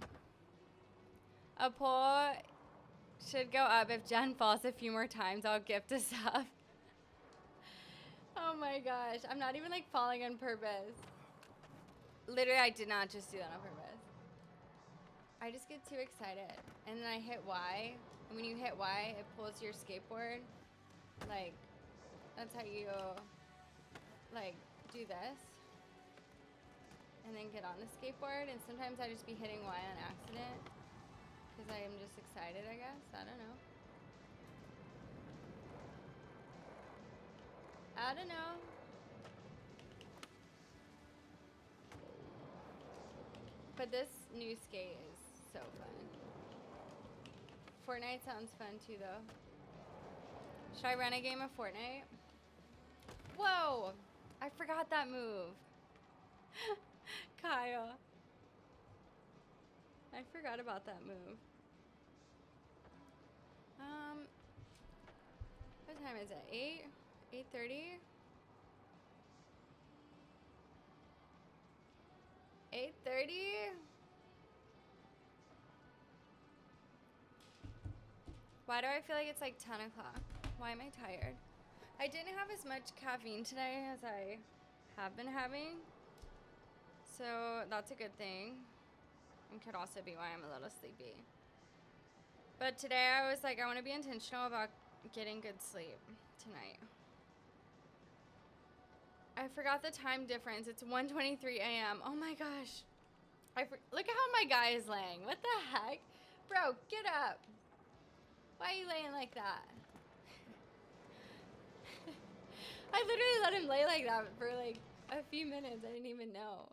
S1: A poll should go up if Jen falls a few more times. I'll gift a sub. Oh my gosh. I'm not even like falling on purpose. Literally, I did not just do that on purpose. I just get too excited. And then I hit Y. And when you hit Y, it pulls your skateboard. Like, that's how you, like, do this and then get on the skateboard, and sometimes I just be hitting Y on accident because I am just excited, I guess. I don't know. I don't know. But this new skate is so fun. Fortnite sounds fun too, though. Should I run a game of Fortnite? Whoa! I forgot that move. Kyle. I forgot about that move. What time is it? 8? 8:30? 8:30? Why do I feel like it's like 10 o'clock? Why am I tired? I didn't have as much caffeine today as I have been having. So that's a good thing. It could also be why I'm a little sleepy. But today I was like, I want to be intentional about getting good sleep tonight. I forgot the time difference. It's 1:23 a.m. Oh my gosh. Look at how my guy is laying. What the heck? Bro, get up. Why are you laying like that? I literally let him lay like that for like a few minutes. I didn't even know.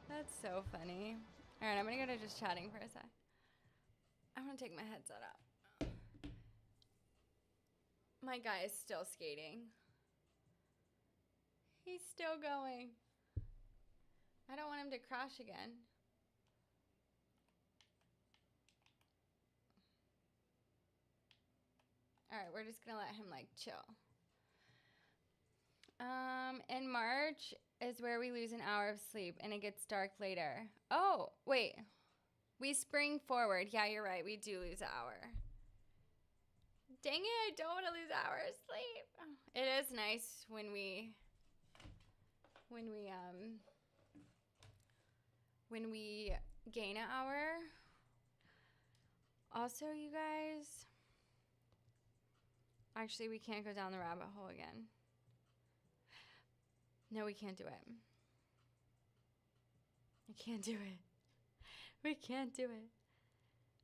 S1: That's so funny. All right, I'm gonna go to just chatting for a sec. I'm gonna take my headset out. My guy is still skating. He's still going. I don't want him to crash again. All right, we're just gonna let him like chill. In March is where we lose an hour of sleep and it gets dark later. Oh, wait. We spring forward. Yeah, you're right. We do lose an hour. Dang it, I don't want to lose an hour of sleep. It is nice when we gain an hour. Also, you guys, actually, we can't go down the rabbit hole again. No, we can't do it. I can't do it. We can't do it.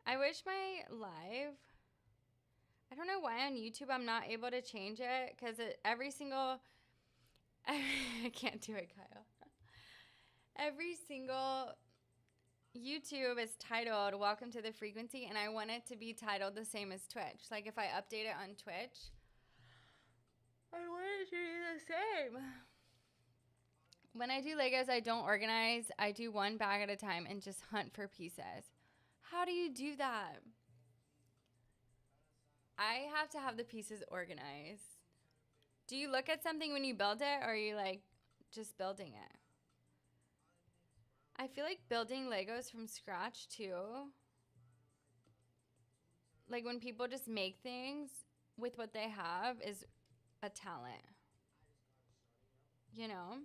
S1: I wish my live, I don't know why on YouTube I'm not able to change it, because every single, I can't do it, Kyle. Every single YouTube is titled Welcome to the Frequency, and I want it to be titled the same as Twitch. Like if I update it on Twitch, I want it to be the same. When I do Legos, I don't organize. I do one bag at a time and just hunt for pieces. How do you do that? I have to have the pieces organized. Do you look at something when you build it, or are you like just building it? I feel like building Legos from scratch too. Like when people just make things with what they have is a talent. You know?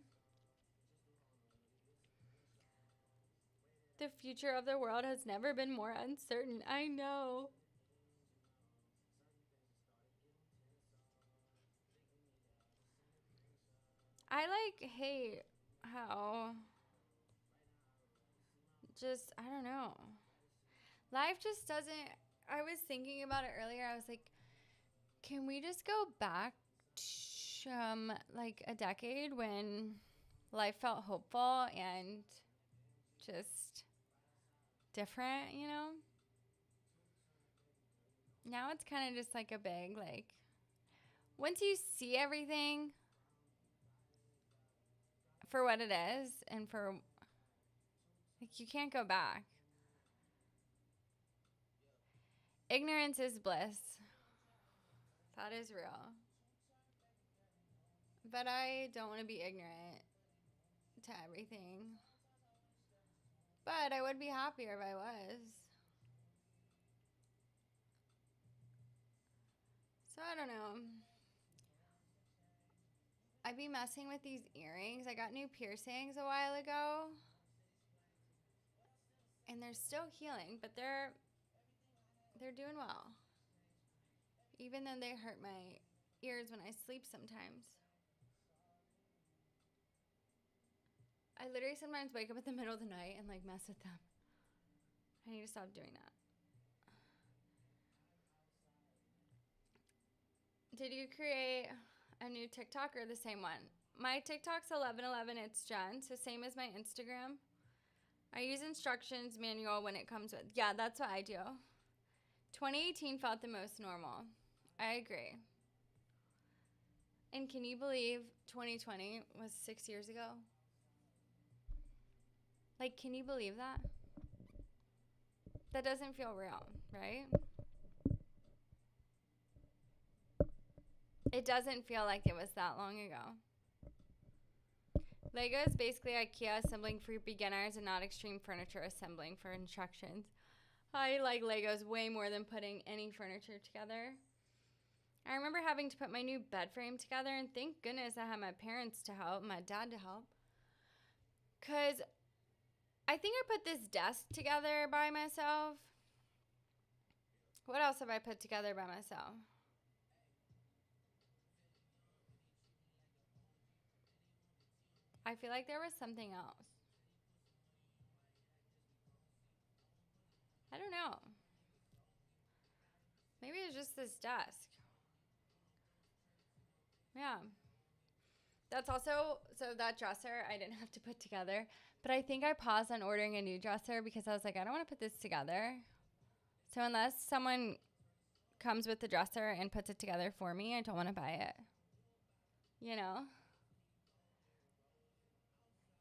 S1: The future of the world has never been more uncertain. I know. I like hate how just, I don't know. Life just doesn't, I was thinking about it earlier. I was like, can we just go back to like a decade when life felt hopeful and just different, you know? Now it's kind of just like a big, like, once you see everything for what it is and for, like, you can't go back. Ignorance is bliss. That is real. But I don't want to be ignorant to everything. But I would be happier if I was. So I don't know. I'd be messing with these earrings. I got new piercings a while ago. And they're still healing, but they're doing well. Even though they hurt my ears when I sleep sometimes. I literally sometimes wake up in the middle of the night and like mess with them. I need to stop doing that. Did you create a new TikTok or the same one? My TikTok's 1111. It's Jen, so same as my Instagram. I use instructions manual when it comes with. Yeah, that's what I do. 2018 felt the most normal. I agree. And can you believe 2020 was 6 years ago? Like, can you believe that? That doesn't feel real, right? It doesn't feel like it was that long ago. Lego is basically IKEA assembling for beginners and not extreme furniture assembling for instructions. I like Legos way more than putting any furniture together. I remember having to put my new bed frame together, and thank goodness I had my parents to help, my dad to help. Because I think I put this desk together by myself. What else have I put together by myself? I feel like there was something else. I don't know. Maybe it's just this desk. Yeah. That's also, so that dresser I didn't have to put together. But I think I paused on ordering a new dresser because I was like, I don't want to put this together. So unless someone comes with the dresser and puts it together for me, I don't want to buy it. You know?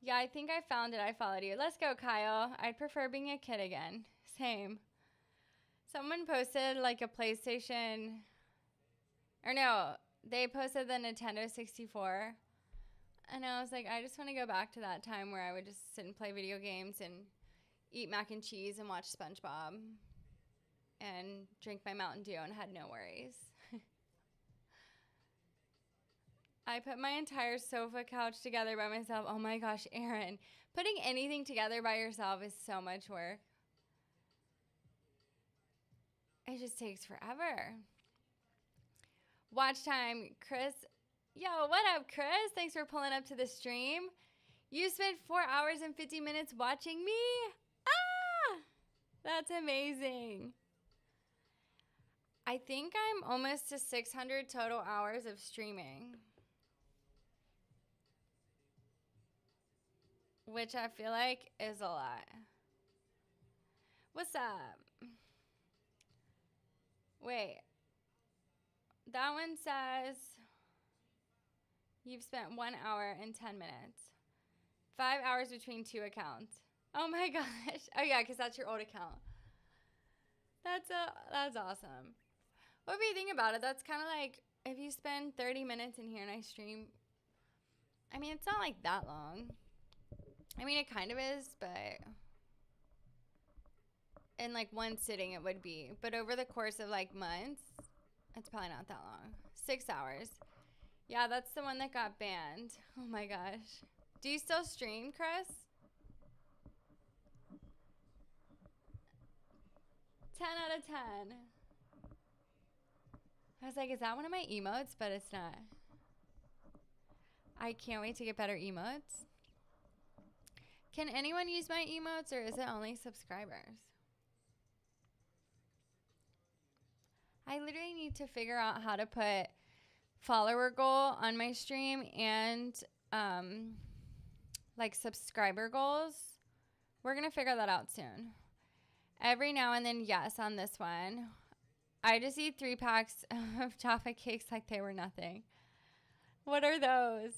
S1: Yeah, I think I found it. I followed you. Let's go, Kyle. I'd prefer being a kid again. Same. Someone posted like a PlayStation, or no, they posted the Nintendo 64. And I was like, I just want to go back to that time where I would just sit and play video games and eat mac and cheese and watch SpongeBob and drink my Mountain Dew and had no worries. I put my entire sofa couch together by myself. Oh my gosh, Erin. Putting anything together by yourself is so much work. It just takes forever. Watch time, Chris. Yo, what up, Chris? Thanks for pulling up to the stream. You spent 4 hours and 50 minutes watching me? Ah! That's amazing. I think I'm almost to 600 total hours of streaming, which I feel like is a lot. What's up? Wait. That one says you've spent 1 hour and 10 minutes. 5 hours between 2 accounts. Oh my gosh. Oh yeah, because that's your old account. That's awesome. What do you think about it? That's kind of like if you spend 30 minutes in here and I stream. I mean, it's not like that long. I mean, it kind of is, but in like one sitting it would be. But over the course of like months, it's probably not that long. 6 hours. Yeah, that's the one that got banned. Oh my gosh. Do you still stream, Chris? 10 out of 10. I was like, is that one of my emotes? But it's not. I can't wait to get better emotes. Can anyone use my emotes or is it only subscribers? I literally need to figure out how to put follower goal on my stream and like subscriber goals. We're going to figure that out soon. Every now and then, yes, on this one. I just eat 3 packs of Jaffa cakes like they were nothing. What are those?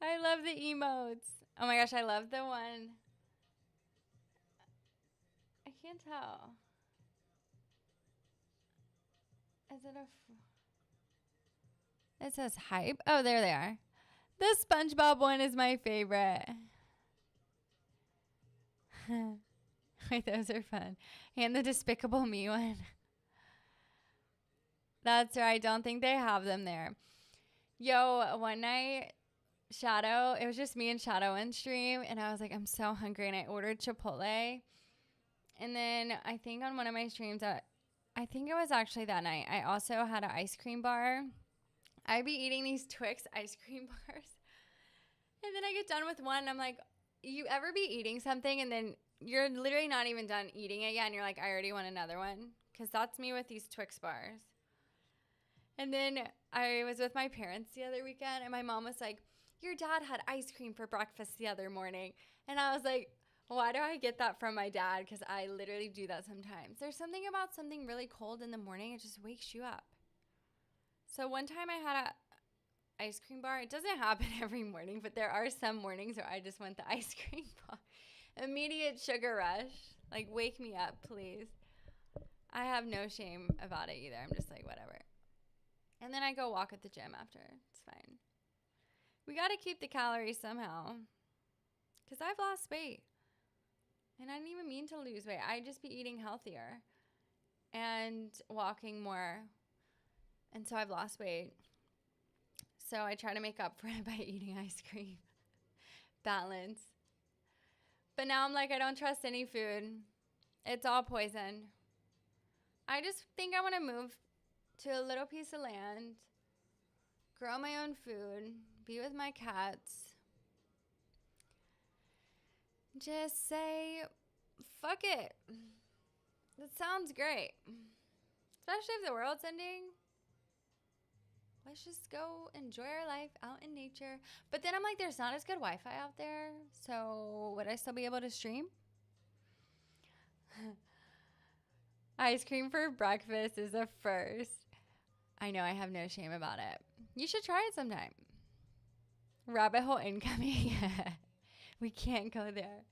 S1: I love the emotes. Oh my gosh, I love the one. I can't tell. Is it it says hype. Oh, there they are. The SpongeBob one is my favorite. Wait, those are fun. And the Despicable Me one. That's right. I don't think they have them there. Yo, one night, Shadow, it was just me and Shadow on stream, and I was like, I'm so hungry, and I ordered Chipotle. And then I think on one of my streams, I think it was actually that night, I also had an ice cream bar. I'd be eating these Twix ice cream bars. And then I get done with one and I'm like, you ever be eating something and then you're literally not even done eating it yet and you're like, I already want another one? Because that's me with these Twix bars. And then I was with my parents the other weekend and my mom was like, your dad had ice cream for breakfast the other morning. And I was like, why do I get that from my dad? Because I literally do that sometimes. There's something about something really cold in the morning. It just wakes you up. So one time I had a ice cream bar. It doesn't happen every morning, but there are some mornings where I just want the ice cream bar. Immediate sugar rush. Like, wake me up, please. I have no shame about it either. I'm just like, whatever. And then I go walk at the gym after. It's fine. We got to keep the calories somehow. Because I've lost weight. And I didn't even mean to lose weight. I'd just be eating healthier and walking more. And so I've lost weight. So I try to make up for it by eating ice cream. Balance. But now I'm like, I don't trust any food. It's all poison. I just think I want to move to a little piece of land, grow my own food, be with my cats. Just say, fuck it. That sounds great. Especially if the world's ending. Let's just go enjoy our life out in nature. But then I'm like, there's not as good Wi-Fi out there. So would I still be able to stream? Ice cream for breakfast is a first. I know, I have no shame about it. You should try it sometime. Rabbit hole incoming. We can't go there.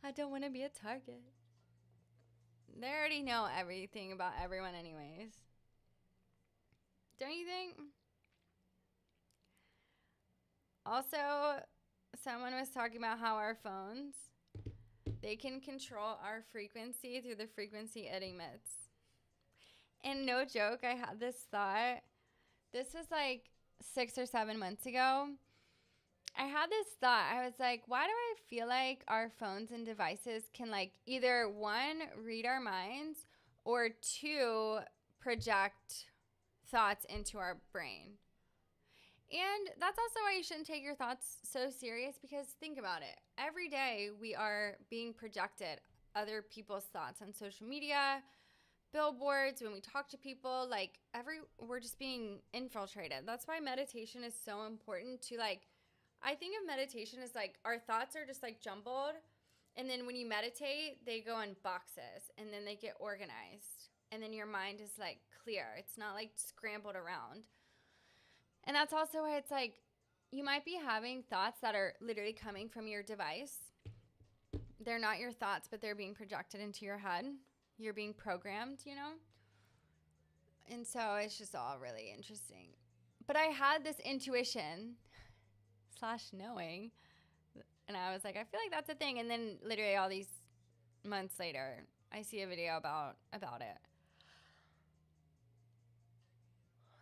S1: I don't want to be a target. They already know everything about everyone anyways. Don't you think? Also, someone was talking about how our phones, they can control our frequency through the frequency it emits. And no joke, I had this thought. This was like 6 or 7 months ago. I had this thought. I was like, why do I feel like our phones and devices can like either one, read our minds, or two, project thoughts into our brain? And that's also why you shouldn't take your thoughts so serious, because think about it. Every day we are being projected other people's thoughts on social media, billboards, when we talk to people, like we're just being infiltrated. That's why meditation is so important to like, I think of meditation as like our thoughts are just like jumbled. And then when you meditate, they go in boxes and then they get organized. And then your mind is like clear. It's not like scrambled around. And that's also why it's like you might be having thoughts that are literally coming from your device. They're not your thoughts, but they're being projected into your head. You're being programmed, you know? And so it's just all really interesting. But I had this intuition / knowing, and I was like, I feel like that's a thing. And then literally all these months later, I see a video about it.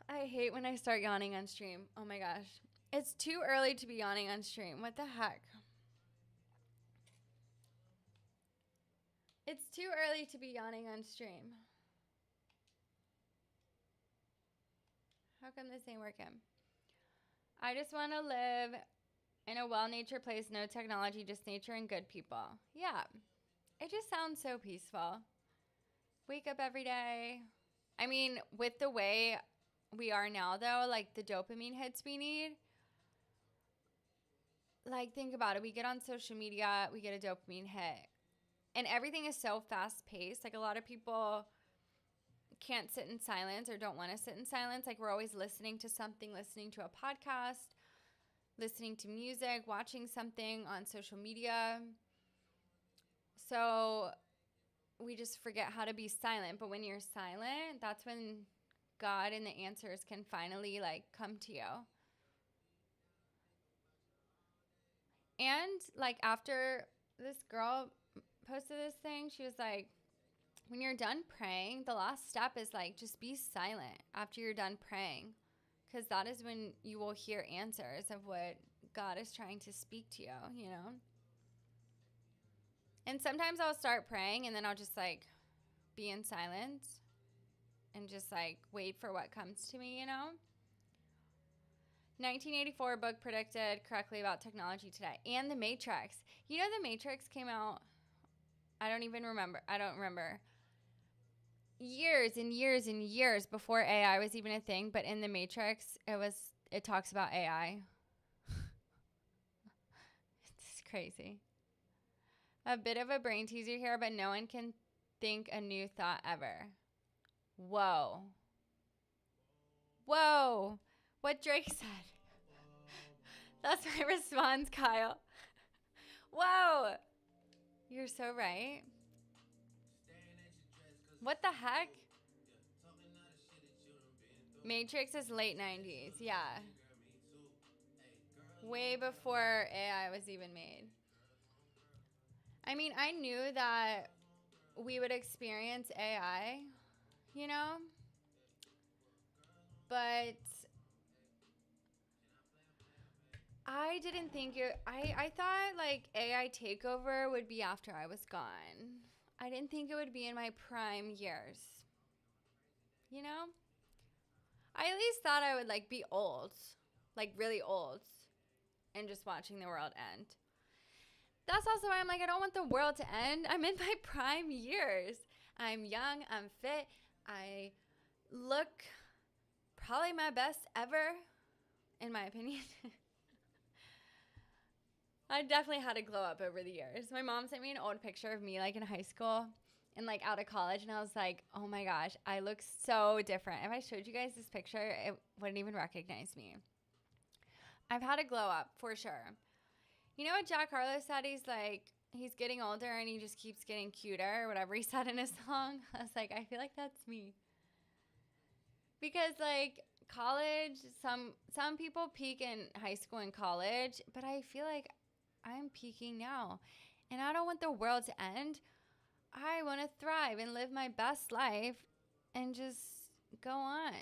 S1: I hate when I start yawning on stream. Oh my gosh. It's too early to be yawning on stream. What the heck? It's too early to be yawning on stream. How come this ain't working? I just want to live in a well-natured place, no technology, just nature and good people. Yeah. It just sounds so peaceful. Wake up every day. I mean, with the way we are now, though, like the dopamine hits we need. Like, think about it. We get on social media, we get a dopamine hit. And everything is so fast-paced. Like, a lot of people can't sit in silence or don't want to sit in silence. Like, we're always listening to something, listening to a podcast, listening to music, watching something on social media. So we just forget how to be silent. But when you're silent, that's when God and the answers can finally, like, come to you. And, like, after this girl posted this thing, she was like, when you're done praying, the last step is like, just be silent after you're done praying, because that is when you will hear answers of what God is trying to speak to you, you know? And sometimes I'll start praying and then I'll just like be in silence and just like wait for what comes to me, you know? 1984 book predicted correctly about technology today. And The Matrix. You know, The Matrix came out, I don't remember. Years and years and years before AI was even a thing. But in The Matrix, it talks about AI. It's crazy. A bit of a brain teaser here, but no one can think a new thought ever. Whoa. Whoa. What Drake said. That's my response, Kyle. Whoa. You're so right. What the heck? Matrix is late 90s. Yeah. Way before AI was even made. I mean, I knew that we would experience AI, you know? But I didn't think I thought like AI takeover would be after I was gone. I didn't think it would be in my prime years. You know? I at least thought I would like be old, like really old, and just watching the world end. That's also why I'm like, I don't want the world to end. I'm in my prime years. I'm young, I'm fit, I look probably my best ever, in my opinion. I definitely had a glow up over the years. My mom sent me an old picture of me like in high school and like out of college, and I was like, oh my gosh, I look so different. If I showed you guys this picture, it wouldn't even recognize me. I've had a glow up for sure. You know what Jack Harlow said? He's getting older and he just keeps getting cuter, or whatever he said in his song. I was like, I feel like that's me. Because like college, some people peak in high school and college, but I feel like I'm peaking now. And I don't want the world to end. I want to thrive and live my best life and just go on.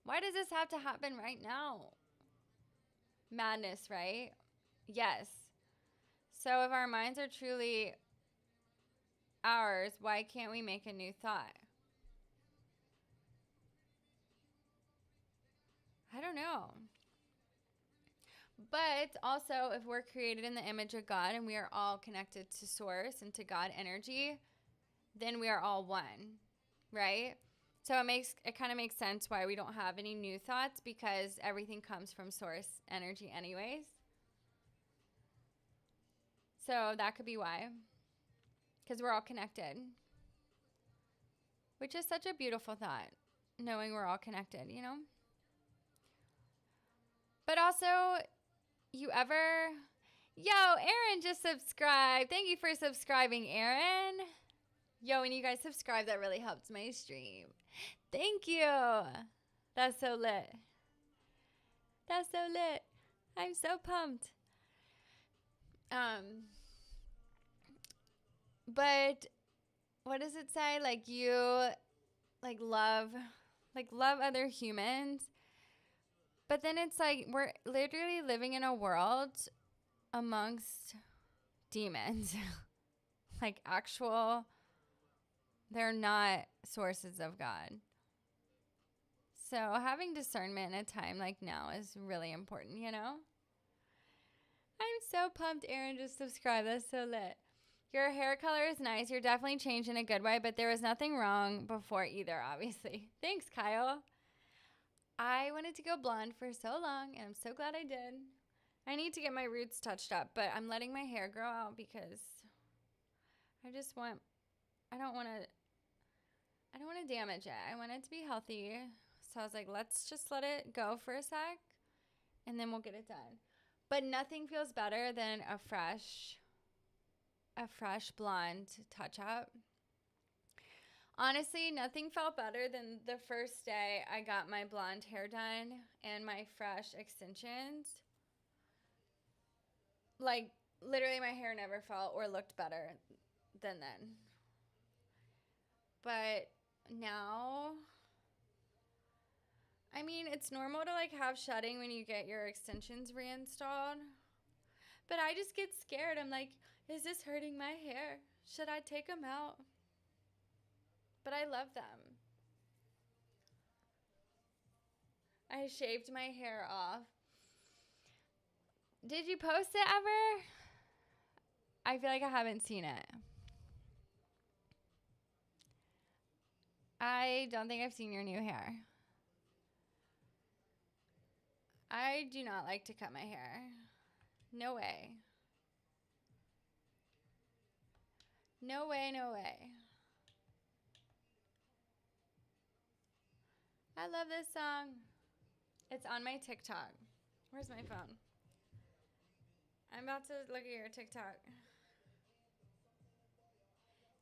S1: Why does this have to happen right now? Madness, right? Yes. So if our minds are truly ours, why can't we make a new thought? I don't know. But also, if we're created in the image of God and we are all connected to Source and to God energy, then we are all one, right? So it kind of makes sense why we don't have any new thoughts, because everything comes from Source energy anyways. So that could be why. Because we're all connected. Which is such a beautiful thought, knowing we're all connected, you know? But also, Yo, Aaron just subscribed. Thank you for subscribing, Aaron. Yo, when you guys subscribe, that really helps my stream. Thank you. That's so lit. That's so lit. I'm so pumped. But what does it say? Like you love other humans. But then it's like we're literally living in a world amongst demons. Like they're not sources of God. So having discernment in a time like now is really important, you know? I'm so pumped Aaron just subscribed. That's so lit. Your hair color is nice. You're definitely changed in a good way, but there was nothing wrong before either, obviously. Thanks, Kyle. I wanted to go blonde for so long, and I'm so glad I did. I need to get my roots touched up, but I'm letting my hair grow out because I don't want to damage it. I want it to be healthy. So I was like, let's just let it go for a sec, and then we'll get it done. But nothing feels better than a fresh blonde touch-up. Honestly, nothing felt better than the first day I got my blonde hair done and my fresh extensions. Like, literally my hair never felt or looked better than then. But now, I mean, it's normal to like have shedding when you get your extensions reinstalled. But I just get scared. I'm like, is this hurting my hair? Should I take them out? But I love them. I shaved my hair off. Did you post it ever? I feel like I haven't seen it. I don't think I've seen your new hair. I do not like to cut my hair. No way. No way, no way. I love this song. It's on my TikTok. Where's my phone? I'm about to look at your TikTok.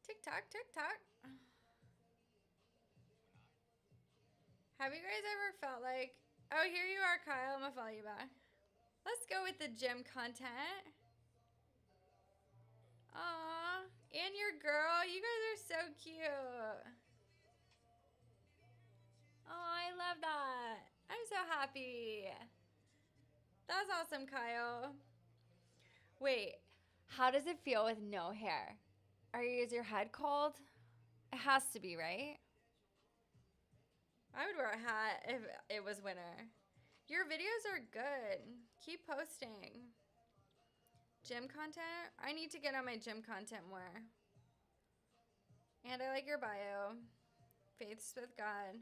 S1: TikTok, TikTok. Have you guys ever felt like, oh, here you are, Kyle. I'm going to follow you back. Let's go with the gym content. Aw, and your girl. You guys are so cute. Oh, I love that. I'm so happy. That's awesome, Kyle. Wait, how does it feel with no hair? Is your head cold? It has to be, right? I would wear a hat if it was winter. Your videos are good. Keep posting. Gym content? I need to get on my gym content more. And I like your bio. Faiths with God.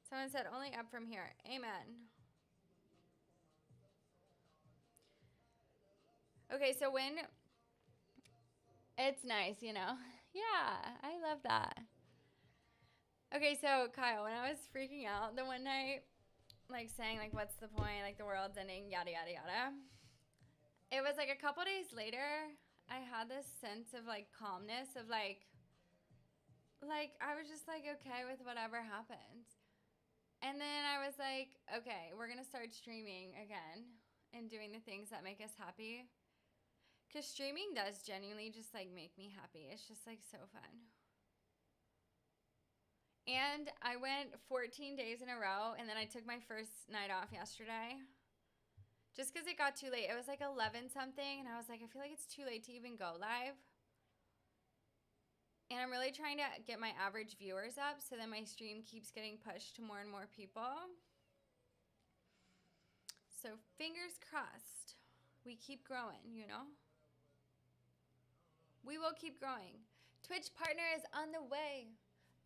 S1: Someone said only up from here. Amen. Okay, so when it's nice, you know? Yeah, I love that. Okay, so Kyle, when I was freaking out the one night, like saying like what's the point, like the world's ending, yada yada yada. It was like a couple days later, I had this sense of like calmness of like I was just like okay with whatever happens. And then I was like, okay, we're going to start streaming again and doing the things that make us happy. Cuz streaming does genuinely just like make me happy. It's just like so fun. And I went 14 days in a row, and then I took my first night off yesterday. Just because it got too late. It was like 11 something, and I was like, I feel like it's too late to even go live. And I'm really trying to get my average viewers up so that my stream keeps getting pushed to more and more people. So fingers crossed. We keep growing, you know? We will keep growing. Twitch partner is on the way.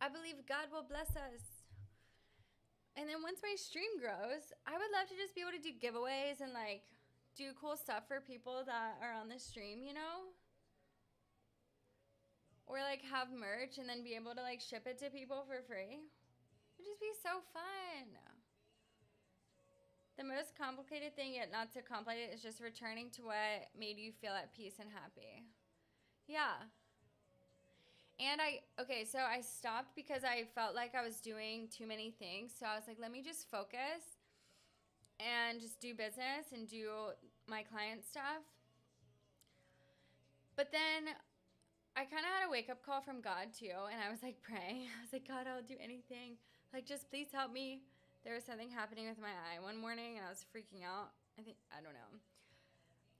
S1: I believe God will bless us. And then once my stream grows, I would love to just be able to do giveaways and like do cool stuff for people that are on the stream, you know? Or like have merch and then be able to like ship it to people for free. It would just be so fun. The most complicated thing, yet not so complicated, is just returning to what made you feel at peace and happy. Yeah. And so I stopped because I felt like I was doing too many things. So I was like, let me just focus and just do business and do my client stuff. But then I kind of had a wake-up call from God too. And I was like praying. I was like, God, I'll do anything. Like, just please help me. There was something happening with my eye one morning and I was freaking out. I don't know.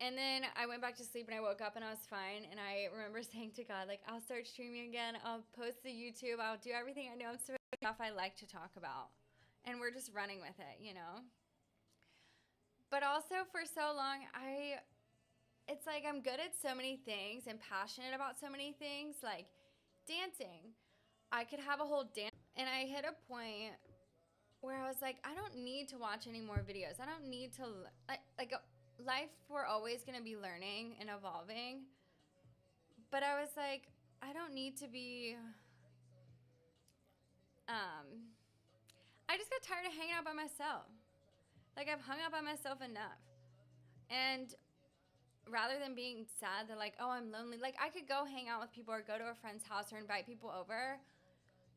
S1: And then I went back to sleep and I woke up and I was fine. And I remember saying to God, like, I'll start streaming again. I'll post the YouTube. I'll do everything I know. I'm so stuff I like to talk about. And we're just running with it, you know? But also for so long, it's like I'm good at so many things and passionate about so many things. Like dancing. I could have a whole dance. And I hit a point where I was like, I don't need to watch any more videos. I don't need to, life, we're always going to be learning and evolving. But I was like, I don't need to be, I just got tired of hanging out by myself. Like, I've hung out by myself enough. And rather than being sad that like, oh, I'm lonely, like I could go hang out with people or go to a friend's house or invite people over.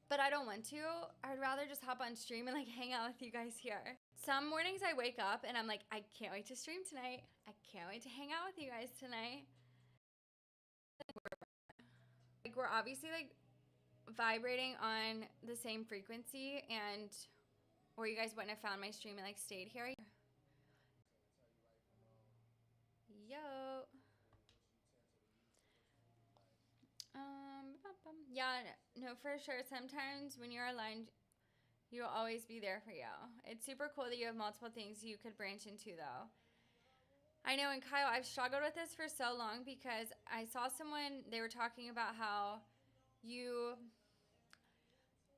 S1: But I don't want to. I'd rather just hop on stream and like hang out with you guys here. Some mornings I wake up and I'm like, I can't wait to stream tonight. I can't wait to hang out with you guys tonight. Like we're obviously like vibrating on the same frequency, and or you guys wouldn't have found my stream and like stayed here. Yo. Yeah, no, for sure. Sometimes when you're aligned You will always be there for you. It's super cool that you have multiple things you could branch into, though. I know, and Kyle, I've struggled with this for so long because I saw someone, they were talking about how you.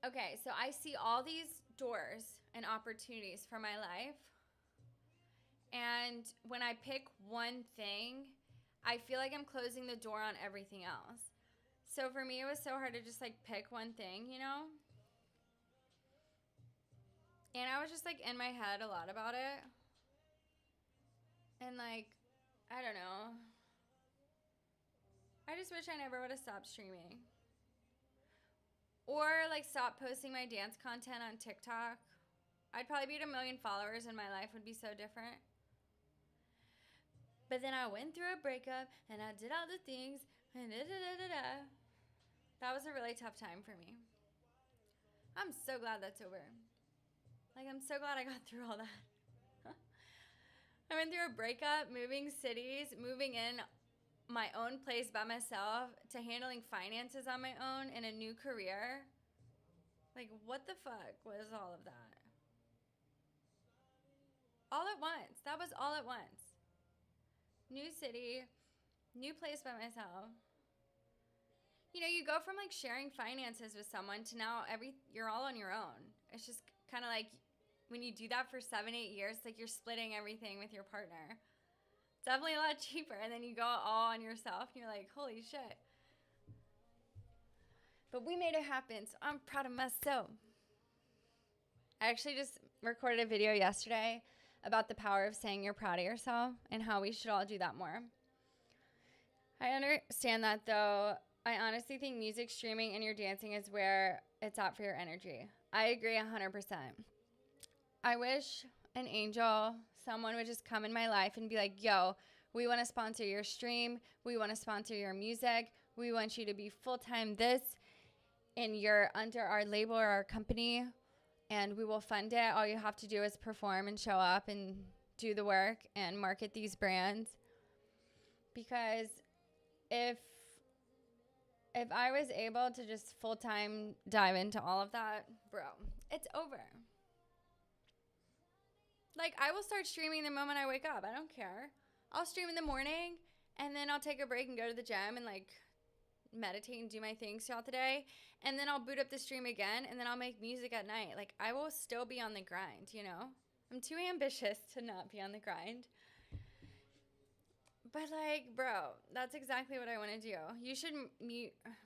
S1: Okay, so I see all these doors and opportunities for my life. And when I pick one thing, I feel like I'm closing the door on everything else. So for me, it was so hard to just like pick one thing, you know? And I was just like in my head a lot about it. And like, I don't know. I just wish I never would have stopped streaming. Or like stop posting my dance content on TikTok. I'd probably be at 1 million followers and my life would be so different. But then I went through a breakup and I did all the things and da-da-da-da-da. That was a really tough time for me. I'm so glad that's over. Like, I'm so glad I got through all that. I went through a breakup, moving cities, moving in my own place by myself, to handling finances on my own in a new career. Like, what the fuck was all of that? All at once. That was all at once. New city, new place by myself. You know, you go from like sharing finances with someone to now you're all on your own. It's just kind of like when you do that for 7-8 years, like you're splitting everything with your partner. It's definitely a lot cheaper. And then you go all on yourself and you're like, holy shit. But we made it happen, so I'm proud of myself. I actually just recorded a video yesterday about the power of saying you're proud of yourself and how we should all do that more. I understand that, though. I honestly think music, streaming, and your dancing is where it's at for your energy. I agree 100%. I wish an angel, someone would just come in my life and be like, yo, we want to sponsor your stream. We want to sponsor your music. We want you to be full-time this, and you're under our label or our company, and we will fund it. All you have to do is perform and show up and do the work and market these brands. Because if I was able to just full-time dive into all of that, bro, it's over. Like, I will start streaming the moment I wake up. I don't care. I'll stream in the morning, and then I'll take a break and go to the gym and, like, meditate and do my things throughout the day. And then I'll boot up the stream again, and then I'll make music at night. Like, I will still be on the grind, you know? I'm too ambitious to not be on the grind. But, like, bro, that's exactly what I want to do. You should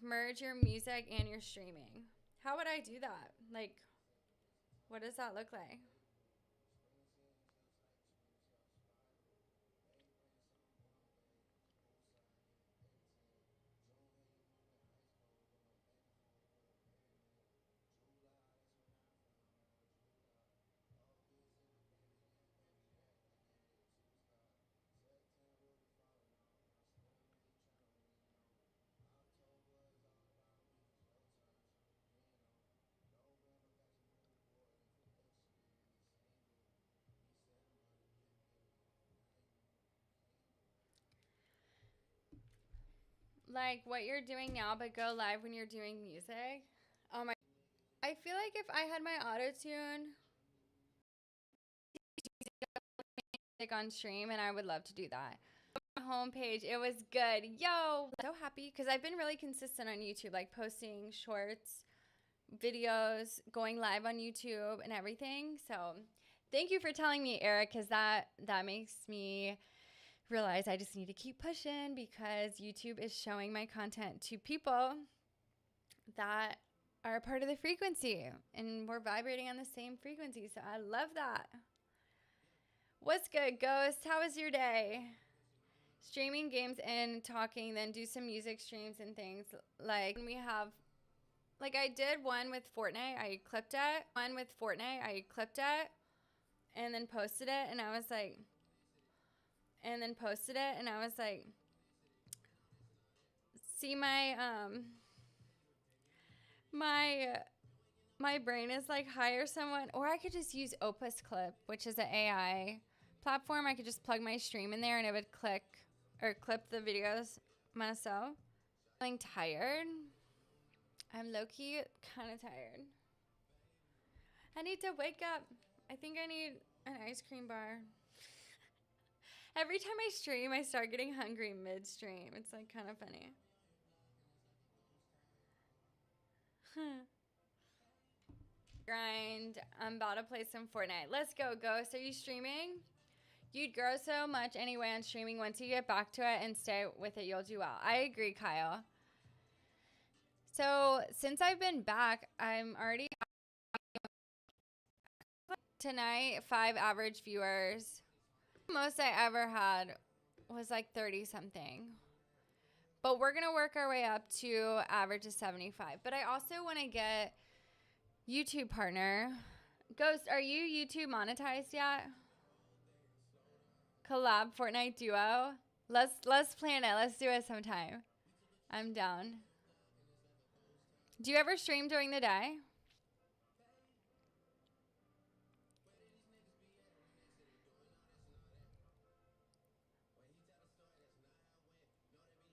S1: merge your music and your streaming. How would I do that? Like, what does that look like? Like what you're doing now, but go live when you're doing music. Oh my! I feel like if I had my auto-tune like on stream, and I would love to do that. Homepage, it was good. Yo, so happy because I've been really consistent on YouTube, like posting shorts, videos, going live on YouTube, and everything. So thank you for telling me, Eric, because that makes me realize I just need to keep pushing because YouTube is showing my content to people that are a part of the frequency, and we're vibrating on the same frequency. So I love that. What's good, Ghost? How was your day? Streaming games and talking, then do some music streams and things. Like we have, like I did one with Fortnite. I clipped it. One with Fortnite. I clipped it and then posted it, and I was like, see my brain is like hire someone, or I could just use Opus Clip, which is an AI platform. I could just plug my stream in there and it would clip the videos myself. Feeling tired. I'm low-key kind of tired. I need to wake up. I think I need an ice cream bar. Every time I stream, I start getting hungry midstream. It's like kind of funny. Grind. I'm about to play some Fortnite. Let's go, Ghost. Are you streaming? You'd grow so much anyway on streaming. Once you get back to it and stay with it, you'll do well. I agree, Kyle. So since I've been back, I'm already tonight 5 average viewers. Most I ever had was like 30 something. But we're going to work our way up to average of 75. But I also want to get YouTube partner. Ghost, are you YouTube monetized yet? Collab Fortnite duo. Let's plan it. Let's do it sometime. I'm down. Do you ever stream during the day?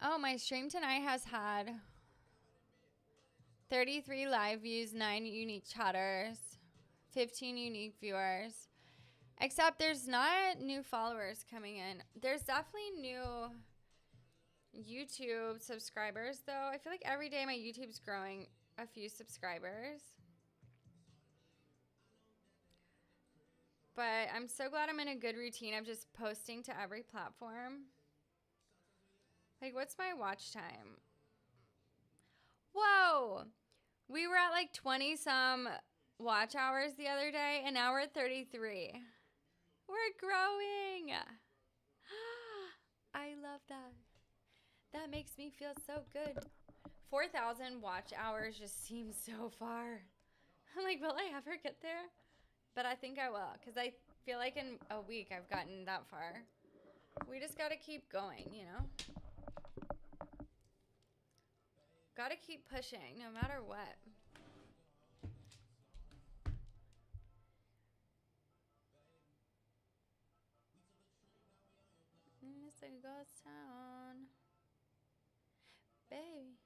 S1: Oh, my stream tonight has had 33 live views, 9 unique chatters, 15 unique viewers. Except there's not new followers coming in. There's definitely new YouTube subscribers, though. I feel like every day my YouTube's growing a few subscribers. But I'm so glad I'm in a good routine of just posting to every platform. Like, what's my watch time? Whoa! We were at like 20 some watch hours the other day, and now we're at 33. We're growing. I love that. That makes me feel so good. 4,000 watch hours just seems so far. I'm like, will I ever get there? But I think I will, because I feel like in a week I've gotten that far. We just got to keep going, you know? Got to keep pushing no matter what. It's a ghost town. Baby.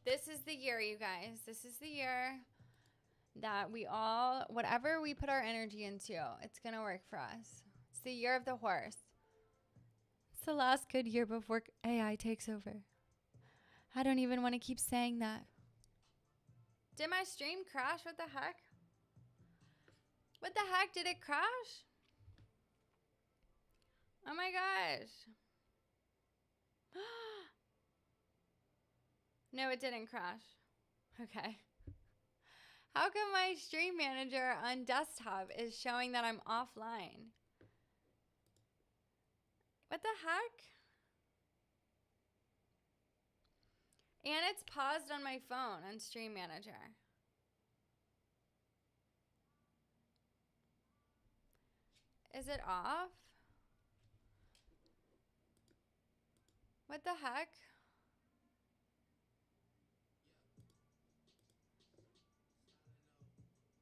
S1: This is the year, you guys. This is the year that we all, whatever we put our energy into, it's going to work for us. It's the year of the horse. It's the last good year before AI takes over. I don't even want to keep saying that. Did my stream crash? What the heck? What the heck? Did it crash? Oh my gosh. No, it didn't crash. Okay. How come my stream manager on desktop is showing that I'm offline? What the heck? And it's paused on my phone on Stream Manager. Is it off? What the heck?